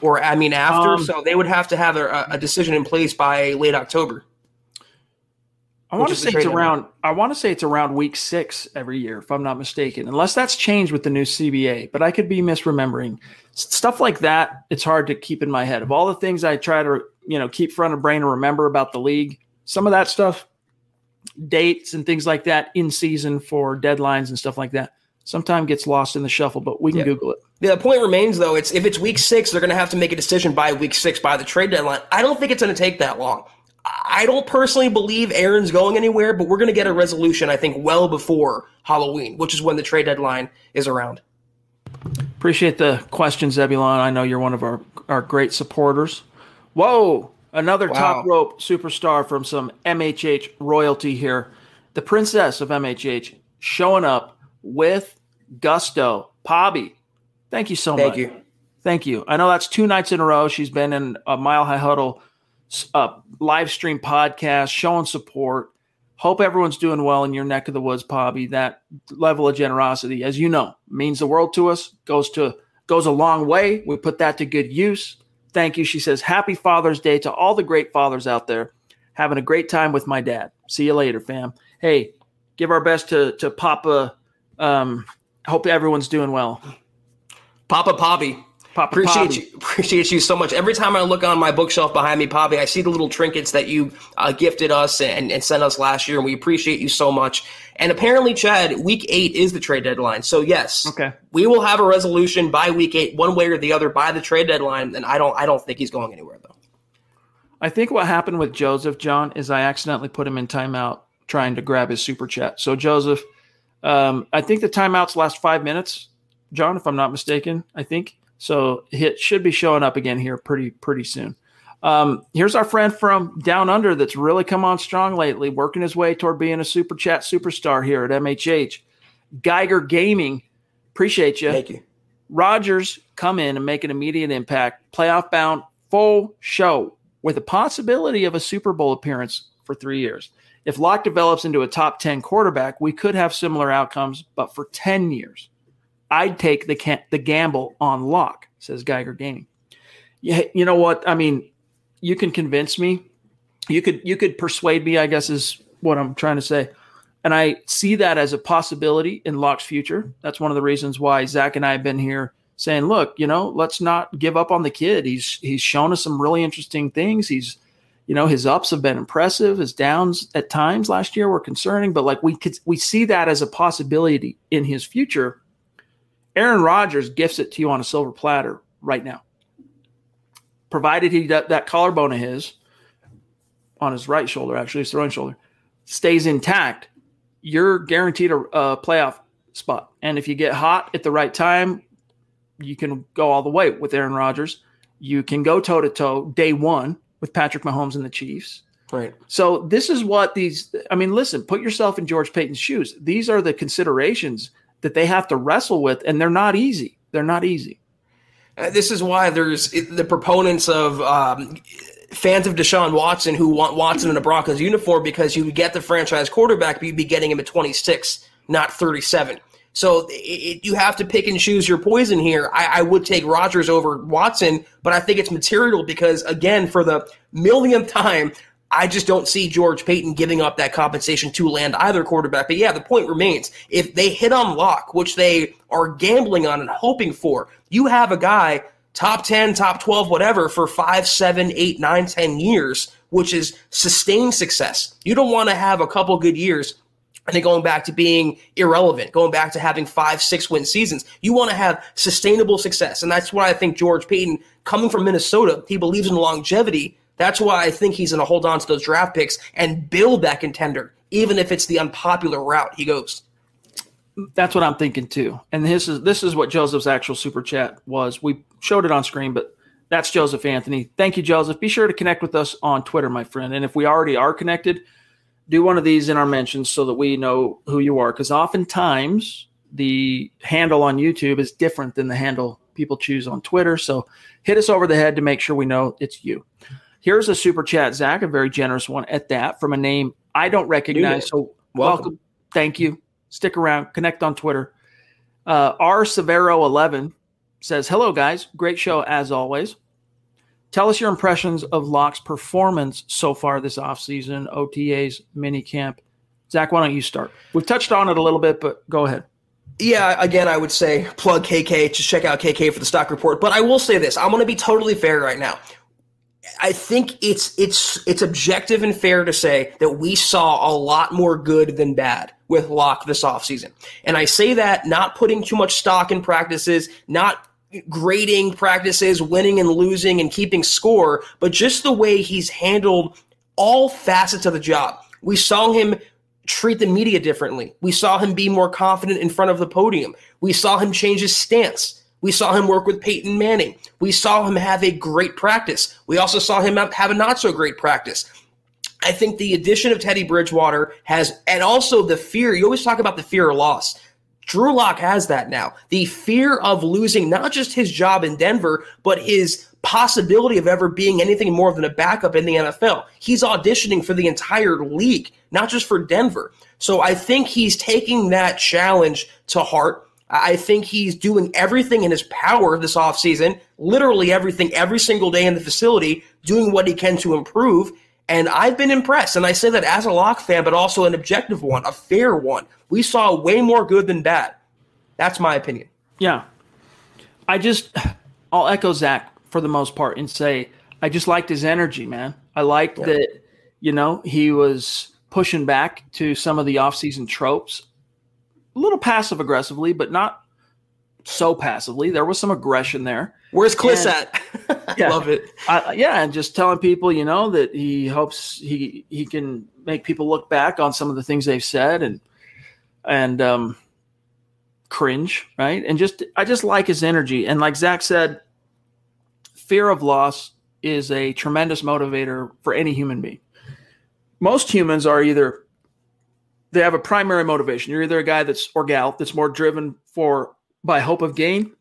Or, I mean, after. So they would have to have a decision in place by late October. I want to say it's around week 6 every year, if I'm not mistaken, unless that's changed with the new CBA. But I could be misremembering stuff like that. It's hard to keep in my head. Of all the things I try to keep front of brain and remember about the league, some of that stuff, dates and things like that in season for deadlines and stuff like that, sometimes gets lost in the shuffle. But we can Google it. The point remains, though, if it's week 6, they're going to have to make a decision by week 6 by the trade deadline. I don't think it's going to take that long. I don't personally believe Aaron's going anywhere, but we're going to get a resolution, I think, well before Halloween, which is when the trade deadline is around. Appreciate the question, Zebulon. I know you're one of our great supporters. Whoa, another top rope superstar from some MHH royalty here. The princess of MHH showing up with gusto. Pobby, thank you so much. Thank you. I know that's 2 nights in a row. She's been in a Mile High Huddle live stream podcast, showing support. Hope everyone's doing well in your neck of the woods, Pobby. That level of generosity, as you know, means the world to us, goes a long way. We put that to good use. Thank you. She says, happy Father's Day to all the great fathers out there. Having a great time with my dad. See you later, fam. Hey, give our best to Papa. Hope everyone's doing well. Papa Pobby. Papa Appreciate you so much. Every time I look on my bookshelf behind me, Poppy, I see the little trinkets that you gifted us and sent us last year, and we appreciate you so much. And apparently, Chad, week 8 is the trade deadline. So yes, we will have a resolution by week 8, one way or the other, by the trade deadline. And I don't think he's going anywhere though. I think what happened with Joseph, John, is I accidentally put him in timeout trying to grab his super chat. So Joseph, I think the timeouts last 5 minutes, John, if I'm not mistaken, I think. So it should be showing up again here pretty soon. Here's our friend from down under that's really come on strong lately, working his way toward being a super chat superstar here at MHH. Geiger Gaming, appreciate you. Thank you. Rodgers come in and make an immediate impact, playoff bound, full show with a possibility of a Super Bowl appearance for 3 years. If Locke develops into a top 10 quarterback, we could have similar outcomes, but for 10 years. I'd take the gamble on Locke, says Geiger Gaming. Yeah, you know what? I mean, you can convince me. You could persuade me, I guess is what I'm trying to say. And I see that as a possibility in Locke's future. That's one of the reasons why Zach and I have been here saying, look, let's not give up on the kid. He's shown us some really interesting things. His ups have been impressive. His downs at times last year were concerning, but like we see that as a possibility in his future. Aaron Rodgers gifts it to you on a silver platter right now. Provided that collarbone of his, on his right shoulder, actually his throwing shoulder, stays intact, you're guaranteed a playoff spot. And if you get hot at the right time, you can go all the way with Aaron Rodgers. You can go toe-to-toe day one with Patrick Mahomes and the Chiefs. Right. So this is what listen, put yourself in George Paton's shoes. These are the considerations that they have to wrestle with, and they're not easy. They're not easy. This is why there's the proponents of fans of Deshaun Watson who want Watson in a Broncos uniform, because you would get the franchise quarterback, but you'd be getting him at 26, not 37. So you have to pick and choose your poison here. I would take Rodgers over Watson, but I think it's material because, again, for the millionth time, I just don't see George Paton giving up that compensation to land either quarterback. But yeah, the point remains. If they hit on Locke, which they are gambling on and hoping for, you have a guy, top 10, top 12, whatever, for 5, 7, 8, 9, 10 years, which is sustained success. You don't want to have a couple good years and then going back to being irrelevant, going back to having 5, 6 win seasons. You want to have sustainable success. And that's why I think George Paton, coming from Minnesota, he believes in longevity. That's why I think he's going to hold on to those draft picks and build that contender, even if it's the unpopular route he goes. That's what I'm thinking too. And this is what Joseph's actual super chat was. We showed it on screen, but that's Joseph Anthony. Thank you, Joseph. Be sure to connect with us on Twitter, my friend. And if we already are connected, do one of these in our mentions so that we know who you are. Because oftentimes the handle on YouTube is different than the handle people choose on Twitter. So hit us over the head to make sure we know it's you. Here's a super chat, Zach, a very generous one at that, from a name I don't recognize. So welcome. Thank you. Stick around. Connect on Twitter. R. Severo11 says, hello, guys. Great show as always. Tell us your impressions of Locke's performance so far this offseason, OTAs, minicamp. Zach, why don't you start? We've touched on it a little bit, but go ahead. Yeah, again, I would say plug KK. Just check out KK for the stock report. But I will say this. I'm going to be totally fair right now. I think it's objective and fair to say that we saw a lot more good than bad with Locke this offseason. And I say that not putting too much stock in practices, not grading practices, winning and losing and keeping score, but just the way he's handled all facets of the job. We saw him treat the media differently. We saw him be more confident in front of the podium. We saw him change his stance. We saw him work with Peyton Manning. We saw him have a great practice. We also saw him have a not-so-great practice. I think the addition of Teddy Bridgewater and also the fear, you always talk about the fear of loss. Drew Lock has that now. The fear of losing not just his job in Denver, but his possibility of ever being anything more than a backup in the NFL. He's auditioning for the entire league, not just for Denver. So I think he's taking that challenge to heart. I think he's doing everything in his power this offseason, literally everything, every single day in the facility, doing what he can to improve. And I've been impressed. And I say that as a Locke fan, but also an objective one, a fair one. We saw way more good than bad. That's my opinion. Yeah. I'll echo Zach for the most part and say I just liked his energy, man. I liked that, he was pushing back to some of the offseason tropes, a little passive aggressively, but not so passively. There was some aggression there. Where's Kliss at? Love it. And just telling people, that he hopes he can make people look back on some of the things they've said and cringe, right? And I just like his energy. And like Zach said, fear of loss is a tremendous motivator for any human being. Most humans are they have a primary motivation. You're either a guy or gal that's more driven by hope of gain,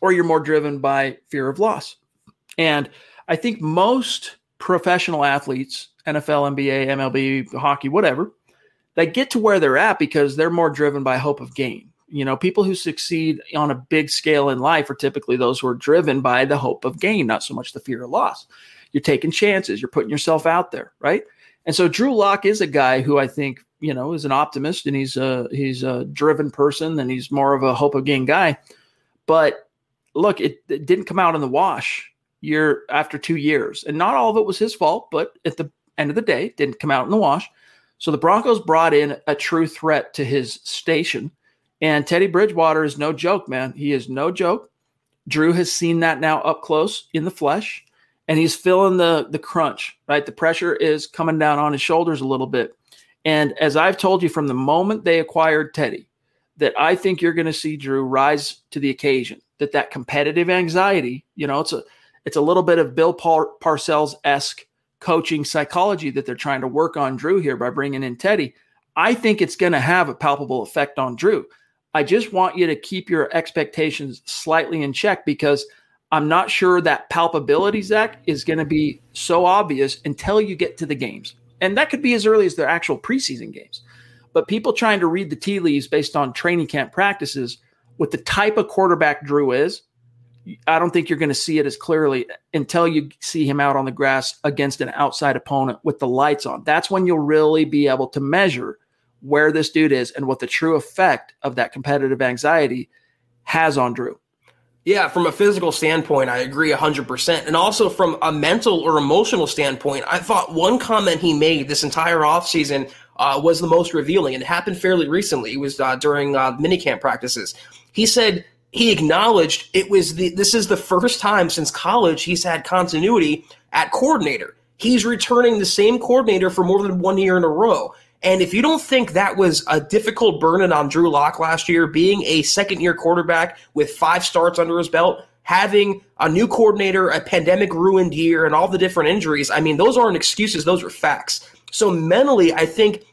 or you're more driven by fear of loss. And I think most professional athletes, NFL, NBA, MLB, hockey, whatever, they get to where they're at because they're more driven by hope of gain. People who succeed on a big scale in life are typically those who are driven by the hope of gain, not so much the fear of loss. You're taking chances. You're putting yourself out there, right? And so Drew Lock is a guy who I think, is an optimist, and he's a driven person, and he's more of a hope of gain guy. But look, it didn't come out in the wash after 2 years. And not all of it was his fault, but at the end of the day, it didn't come out in the wash. So the Broncos brought in a true threat to his station. And Teddy Bridgewater is no joke, man. He is no joke. Drew has seen that now up close in the flesh, and he's feeling the crunch, right? The pressure is coming down on his shoulders a little bit. And as I've told you from the moment they acquired Teddy, that I think you're going to see Drew rise to the occasion, that competitive anxiety, it's a little bit of Bill Parcells-esque coaching psychology that they're trying to work on Drew here by bringing in Teddy. I think it's going to have a palpable effect on Drew. I just want you to keep your expectations slightly in check, because I'm not sure that palpability, Zach, is going to be so obvious until you get to the games. And that could be as early as their actual preseason games. But people trying to read the tea leaves based on training camp practices with the type of quarterback Drew is, I don't think you're going to see it as clearly until you see him out on the grass against an outside opponent with the lights on. That's when you'll really be able to measure where this dude is and what the true effect of that competitive anxiety has on Drew. Yeah, from a physical standpoint, I agree 100%. And also from a mental or emotional standpoint, I thought one comment he made this entire offseason was the most revealing, and it happened fairly recently. It was during minicamp practices. He said he acknowledged this is the first time since college he's had continuity at coordinator. He's returning the same coordinator for more than 1 year in a row. And if you don't think that was a difficult burden on Drew Lock last year, being a second-year quarterback with 5 starts under his belt, having a new coordinator, a pandemic-ruined year, and all the different injuries, I mean, those aren't excuses. Those are facts. So mentally, I think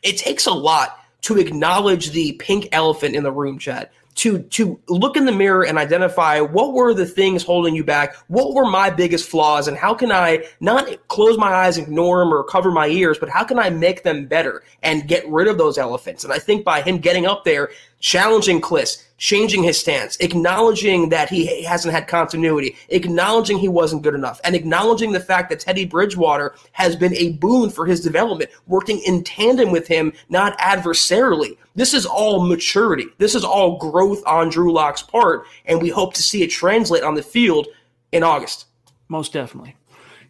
it takes a lot to acknowledge the pink elephant in the room, Chad. To look in the mirror and identify what were the things holding you back, what were my biggest flaws, and how can I not close my eyes, ignore them, or cover my ears, but how can I make them better and get rid of those elephants? And I think by him getting up there, challenging Kliss, changing his stance, acknowledging that he hasn't had continuity, acknowledging he wasn't good enough, and acknowledging the fact that Teddy Bridgewater has been a boon for his development, working in tandem with him, not adversarially. This is all maturity. This is all growth on Drew Lock's part, and we hope to see it translate on the field in August. Most definitely.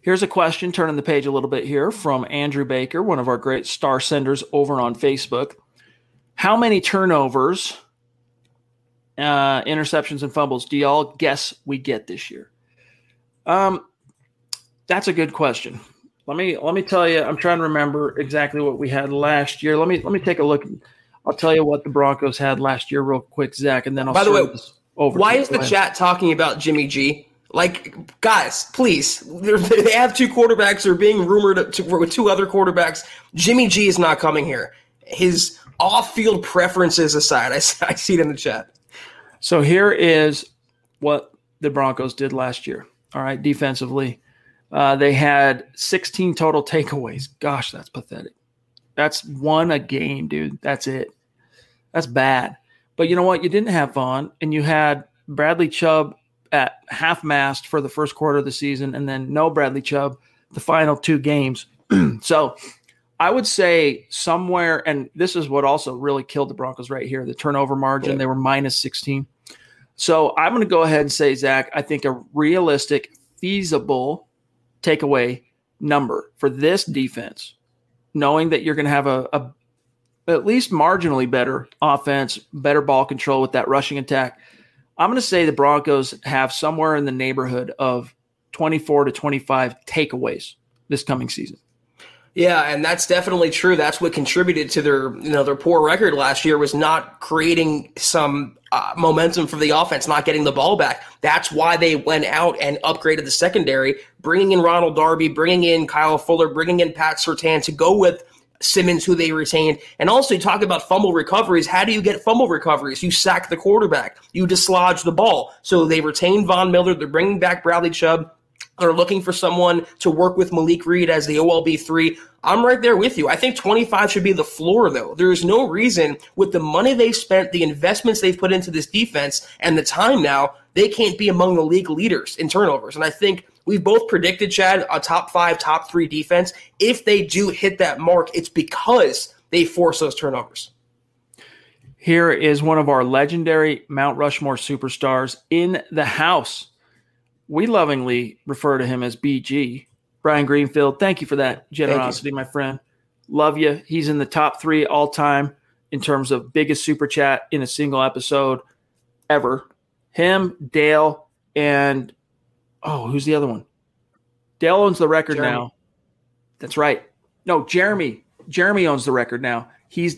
Here's a question, turning the page a little bit here, from Andrew Baker, one of our great star senders over on Facebook. How many turnovers, interceptions, and fumbles do y'all guess we get this year? That's a good question. Let me tell you. I'm trying to remember exactly what we had last year. Let me take a look. I'll tell you what the Broncos had last year real quick, Zach, and then I'll. By the way, over. Why is the chat talking about Jimmy G? Like, guys, please. They have 2 quarterbacks. They're being rumored with 2 other quarterbacks. Jimmy G is not coming here. His off-field preferences aside, I see it in the chat. So here is what the Broncos did last year. All right, defensively, they had 16 total takeaways. Gosh, that's pathetic. That's 1 a game, dude. That's it. That's bad. But you know what? You didn't have fun, and you had Bradley Chubb at half-mast for the first quarter of the season, and then no Bradley Chubb the final 2 games. So I would say somewhere, and this is what also really killed the Broncos right here, the turnover margin. They were minus 16. So I'm going to go ahead and say, Zach, I think a realistic, feasible takeaway number for this defense, knowing that you're going to have a at least marginally better offense, better ball control with that rushing attack. I'm going to say the Broncos have somewhere in the neighborhood of 24 to 25 takeaways this coming season. Yeah, and that's definitely true. That's what contributed to their poor record last year, was not creating some momentum for the offense, not getting the ball back. That's why they went out and upgraded the secondary, bringing in Ronald Darby, bringing in Kyle Fuller, bringing in Pat Surtain to go with Simmons, who they retained. And also, you talk about fumble recoveries. How do you get fumble recoveries? You sack the quarterback. You dislodge the ball. So they retained Von Miller. They're bringing back Bradley Chubb. They're looking for someone to work with Malik Reed as the OLB3. I'm right there with you. I think 25 should be the floor, though. There is no reason, with the money they've spent, the investments they've put into this defense, and the time now, they can't be among the league leaders in turnovers. And I think we've both predicted, Chad, a top 5, top 3 defense. If they do hit that mark, it's because they force those turnovers. Here is one of our legendary Mount Rushmore superstars in the house. We lovingly refer to him as BG. Brian Greenfield, thank you for that generosity, my friend. Love you. He's in the top 3 all-time in terms of biggest super chat in a single episode ever. Him, Dale, and who's the other one? Dale owns the record now. That's right. No, Jeremy. Jeremy owns the record now.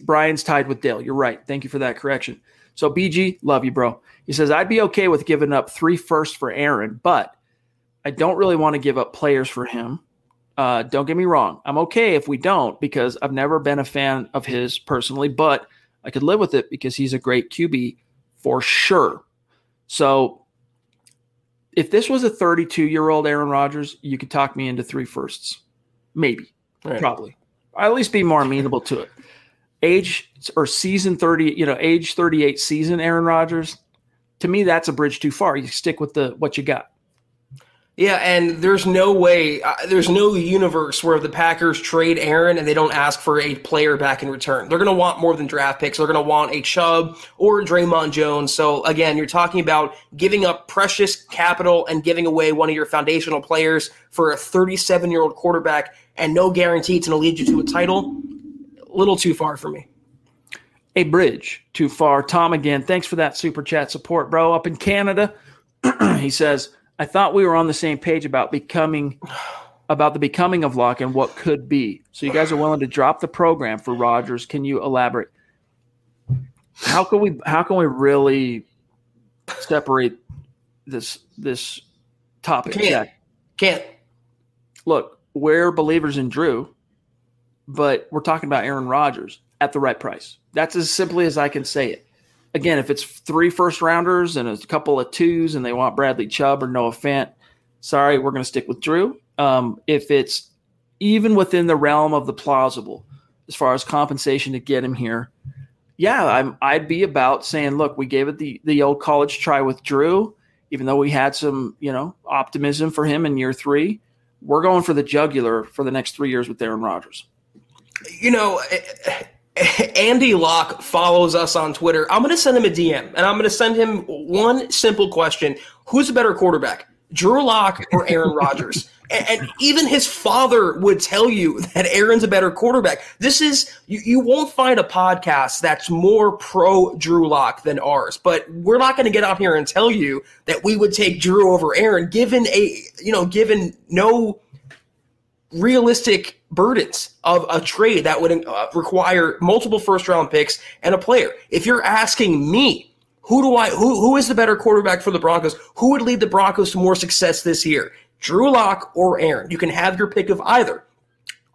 Brian's tied with Dale. You're right. Thank you for that correction. So, BG, love you, bro. He says, I'd be okay with giving up 3 firsts for Aaron, but I don't really want to give up players for him. Don't get me wrong. I'm okay if we don't, because I've never been a fan of his personally, but I could live with it because he's a great QB for sure. So if this was a 32-year-old Aaron Rodgers, you could talk me into 3 firsts. Maybe. Right. Probably. I'd at least be more amenable to it. Age or season 30, age 38 season Aaron Rodgers, to me, that's a bridge too far. You stick with what you got. Yeah, and there's no way, there's no universe where the Packers trade Aaron and they don't ask for a player back in return. They're going to want more than draft picks. They're going to want a Chubb or a Draymond Jones. So, again, you're talking about giving up precious capital and giving away one of your foundational players for a 37-year-old quarterback and no guarantee it's going to lead you to a title. A little too far for me. A bridge too far. Tom, again, thanks for that super chat support, bro. Up in Canada, he says, I thought we were on the same page about the becoming of Locke and what could be. So you guys are willing to drop the program for Rodgers. Can you elaborate? How can we really separate this topic? Can't. Look, we're believers in Drew, but we're talking about Aaron Rodgers at the right price. That's as simply as I can say it. Again, if it's 3 first-rounders and a couple of 2s and they want Bradley Chubb or Noah Fant, sorry, we're going to stick with Drew. If it's even within the realm of the plausible as far as compensation to get him here, yeah, I'd be about saying, look, we gave it the old college try with Drew, even though we had some, optimism for him in year 3. We're going for the jugular for the next 3 years with Aaron Rodgers. Andy Locke follows us on Twitter. I'm going to send him a DM, and I'm going to send him one simple question. Who's a better quarterback, Drew Lock or Aaron Rodgers? And even his father would tell you that Aaron's a better quarterback. This is you won't find a podcast that's more pro Drew Lock than ours. But we're not going to get out here and tell you that we would take Drew over Aaron, given no realistic burdens of a trade that would require multiple first-round picks and a player. If you're asking me, who is the better quarterback for the Broncos? Who would lead the Broncos to more success this year? Drew Lock or Aaron? You can have your pick of either.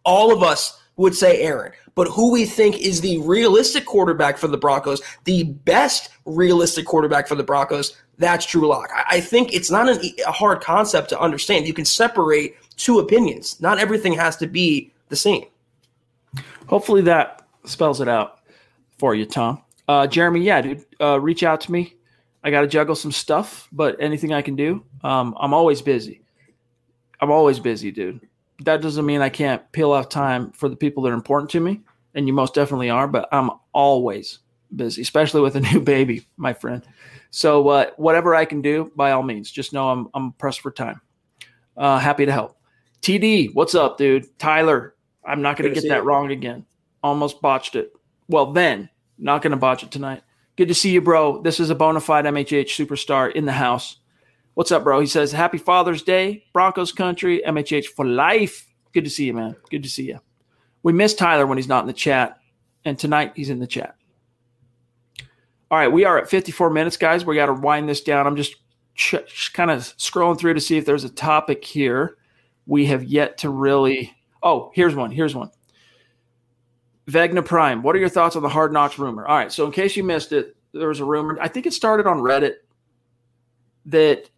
All of us would say Aaron. But who we think is the realistic quarterback for the Broncos, the best realistic quarterback for the Broncos, that's Drew Lock. I think it's not a hard concept to understand. You can separate 2 opinions. Not everything has to be the same. Hopefully that spells it out for you, Tom. Jeremy, yeah, dude, reach out to me. I got to juggle some stuff, but anything I can do, I'm always busy. Dude. That doesn't mean I can't peel off time for the people that are important to me, and you most definitely are, but I'm always busy, especially with a new baby, my friend. So whatever I can do, by all means, just know I'm pressed for time. Happy to help. TD, what's up, dude? Tyler, I'm not going to get that wrong again. Almost botched it. Well, then, not going to botch it tonight. Good to see you, bro. This is a bona fide MHH superstar in the house. What's up, bro? He says, happy Father's Day, Broncos country, MHH for life. Good to see you, man. Good to see you. We miss Tyler when he's not in the chat, and tonight he's in the chat. All right, we are at 54 minutes, guys. We got to wind this down. I'm just kind of scrolling through to see if there's a topic here. We have yet to really – oh, here's one. Vegna Prime, what are your thoughts on the Hard Knocks rumor? All right, so in case you missed it, there was a rumor. I think it started on Reddit that,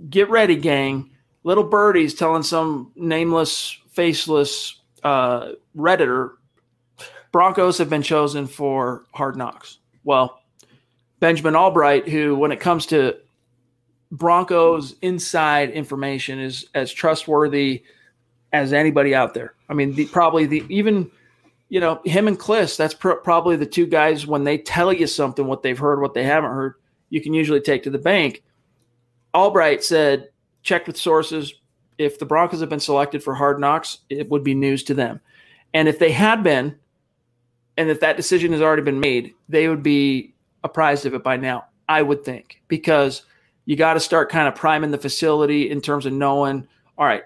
get ready, gang. Little birdie's telling some nameless, faceless Redditor Broncos have been chosen for Hard Knocks. Well, Benjamin Albright, who, when it comes to Broncos inside information, is as trustworthy as anybody out there. I mean, him and Kliss, that's probably the two guys, when they tell you something, what they've heard, what they haven't heard, you can usually take to the bank. Albright said, checked with sources, if the Broncos have been selected for Hard Knocks, it would be news to them. And if they had been, and if that decision has already been made, they would be apprised of it by now, I would think, because you got to start kind of priming the facility in terms of knowing, all right,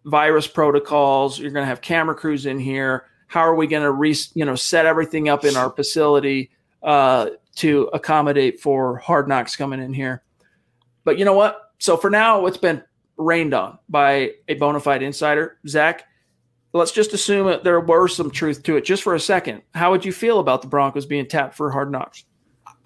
virus protocols, you're going to have camera crews in here. How are we going to set everything up in our facility to accommodate for Hard Knocks coming in here? But you know what? So for now, it's been rained on by a bona fide insider. Zach, let's just assume that there were some truth to it just for a second. How would you feel about the Broncos being tapped for Hard Knocks?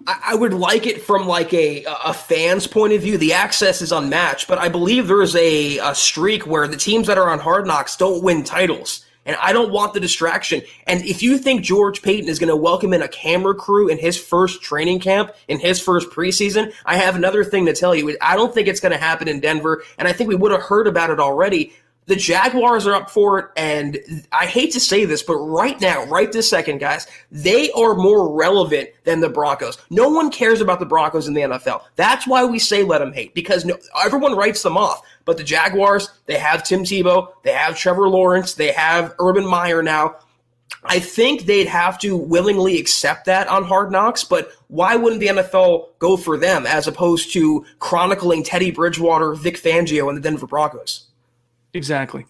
I would like it from like a fan's point of view. The access is unmatched, but I believe there is a streak where the teams that are on Hard Knocks don't win titles. And I don't want the distraction. And if you think George Payton is going to welcome in a camera crew in his first training camp, in his first preseason, I have another thing to tell you. I don't think it's going to happen in Denver, and I think we would have heard about it already. The Jaguars are up for it, and I hate to say this, but right now, right this second, guys, they are more relevant than the Broncos. No one cares about the Broncos in the NFL. That's why we say let them hate, because everyone writes them off. But the Jaguars, they have Tim Tebow, they have Trevor Lawrence, they have Urban Meyer now. I think they'd have to willingly accept that on Hard Knocks, but why wouldn't the NFL go for them as opposed to chronicling Teddy Bridgewater, Vic Fangio, and the Denver Broncos? Exactly.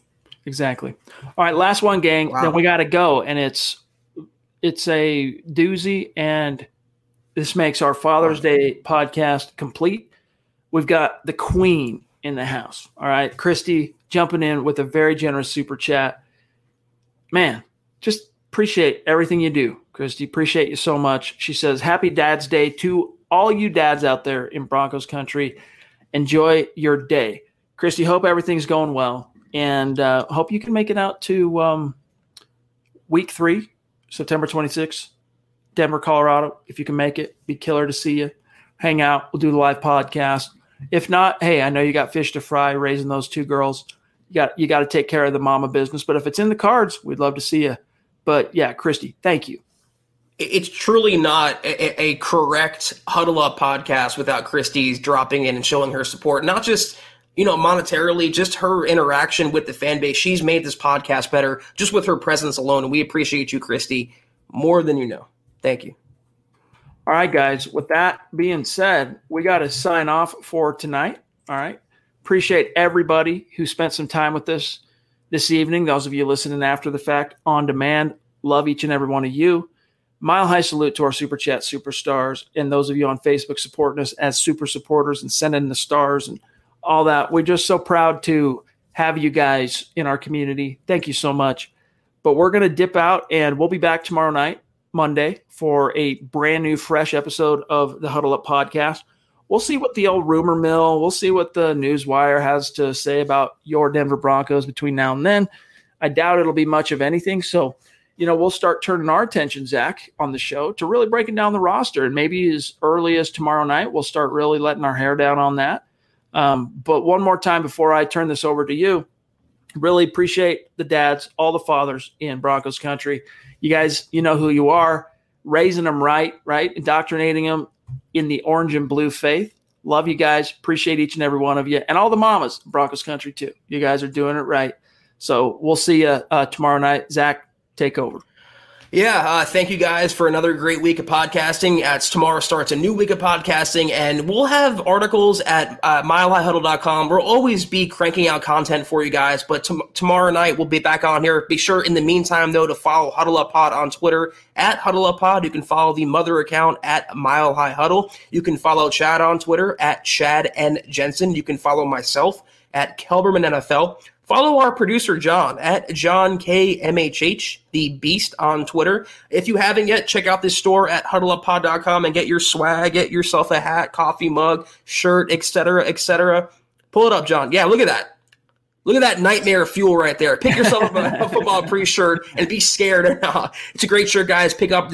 All right, last one, gang. Wow. Then we got to go, and it's a doozy, and this makes our Father's Day podcast complete. We've got the Queen in the house. All right, Christy jumping in with a very generous super chat. Man, just appreciate everything you do, Christy. Appreciate you so much. She says, happy Dad's Day to all you dads out there in Broncos country. Enjoy your day. Christy, hope everything's going well. And hope you can make it out to week 3, September 26th, Denver, Colorado. If you can make it, be killer to see you. Hang out. We'll do the live podcast. If not, hey, I know you got fish to fry raising those 2 girls. You got to take care of the mama business. But if it's in the cards, we'd love to see you. But, yeah, Christy, thank you. It's truly not a correct Huddle Up podcast without Christy dropping in and showing her support. Not just – monetarily, just her interaction with the fan base. She's made this podcast better just with her presence alone, and we appreciate you, Christy, more than you know. Thank you. All right, guys. With that being said, we got to sign off for tonight. All right. Appreciate everybody who spent some time with us this evening. Those of you listening after the fact, on demand, love each and every one of you. Mile high salute to our Super Chat superstars and those of you on Facebook supporting us as super supporters and sending the stars and all that. We're just so proud to have you guys in our community. Thank you so much. But we're going to dip out, and we'll be back tomorrow night, Monday, for a brand new, fresh episode of the Huddle Up podcast. We'll see what the old rumor mill, we'll see what the Newswire has to say about your Denver Broncos between now and then. I doubt it'll be much of anything. So, we'll start turning our attention, Zach, on the show to really breaking down the roster. And maybe as early as tomorrow night, we'll start really letting our hair down on that. But one more time before I turn this over to you, really appreciate the dads, all the fathers in Broncos country. You guys, you know who you are. raising them right, indoctrinating them in the orange and blue faith. Love you guys. Appreciate each and every one of you. And all the mamas, Broncos country too. You guys are doing it right. So we'll see you tomorrow night. Zach, take over. Yeah, thank you guys for another great week of podcasting. Tomorrow starts a new week of podcasting, and we'll have articles at milehighhuddle.com. We'll always be cranking out content for you guys, but tomorrow night we'll be back on here. Be sure in the meantime, though, to follow Huddle Up Pod on Twitter at Huddle Up Pod. You can follow the mother account at Mile High Huddle. You can follow Chad on Twitter at Chad and Jensen. You can follow myself at Kelberman NFL. Follow our producer, John, at John KMHH, the Beast, on Twitter. If you haven't yet, check out this store at huddleuppod.com and get your swag, get yourself a hat, coffee mug, shirt, etc., etc. Pull it up, John. Yeah, look at that. Look at that nightmare fuel right there. Pick yourself up a football pre-shirt and be scared. It's a great shirt, guys. Pick up.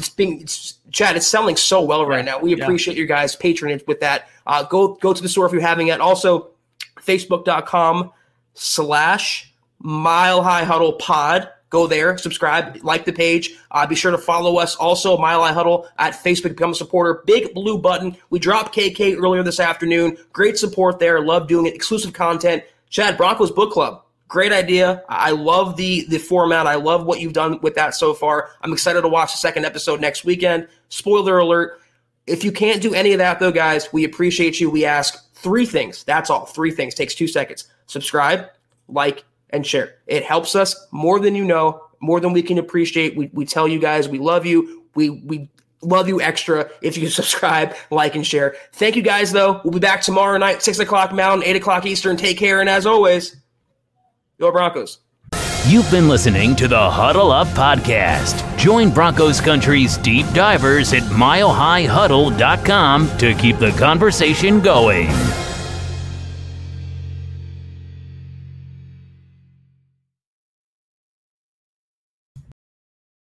Chad, it's selling so well right now. We appreciate your guys' patronage with that. Go to the store if you haven't yet. Also, Facebook.com/Mile High Huddle Pod. Go there, subscribe, like the page. Be sure to follow us also, Mile High Huddle, at Facebook. Become a supporter. Big blue button. We dropped KK earlier this afternoon. Great support there. Love doing it. Exclusive content. Chad, Broncos Book Club. Great idea. I love the format. I love what you've done with that so far. I'm excited to watch the second episode next weekend. Spoiler alert. If you can't do any of that, though, guys, we appreciate you. We ask 3 things. That's all. 3 things. Takes 2 seconds. Subscribe, like, and share. It helps us more than you know, more than we can appreciate. We tell you guys we love you. We love you extra if you subscribe, like, and share. Thank you guys, though. We'll be back tomorrow night, 6 o'clock Mountain, 8 o'clock Eastern. Take care, and as always, go Broncos. You've been listening to the Huddle Up Podcast. Join Broncos Country's deep divers at milehighhuddle.com to keep the conversation going.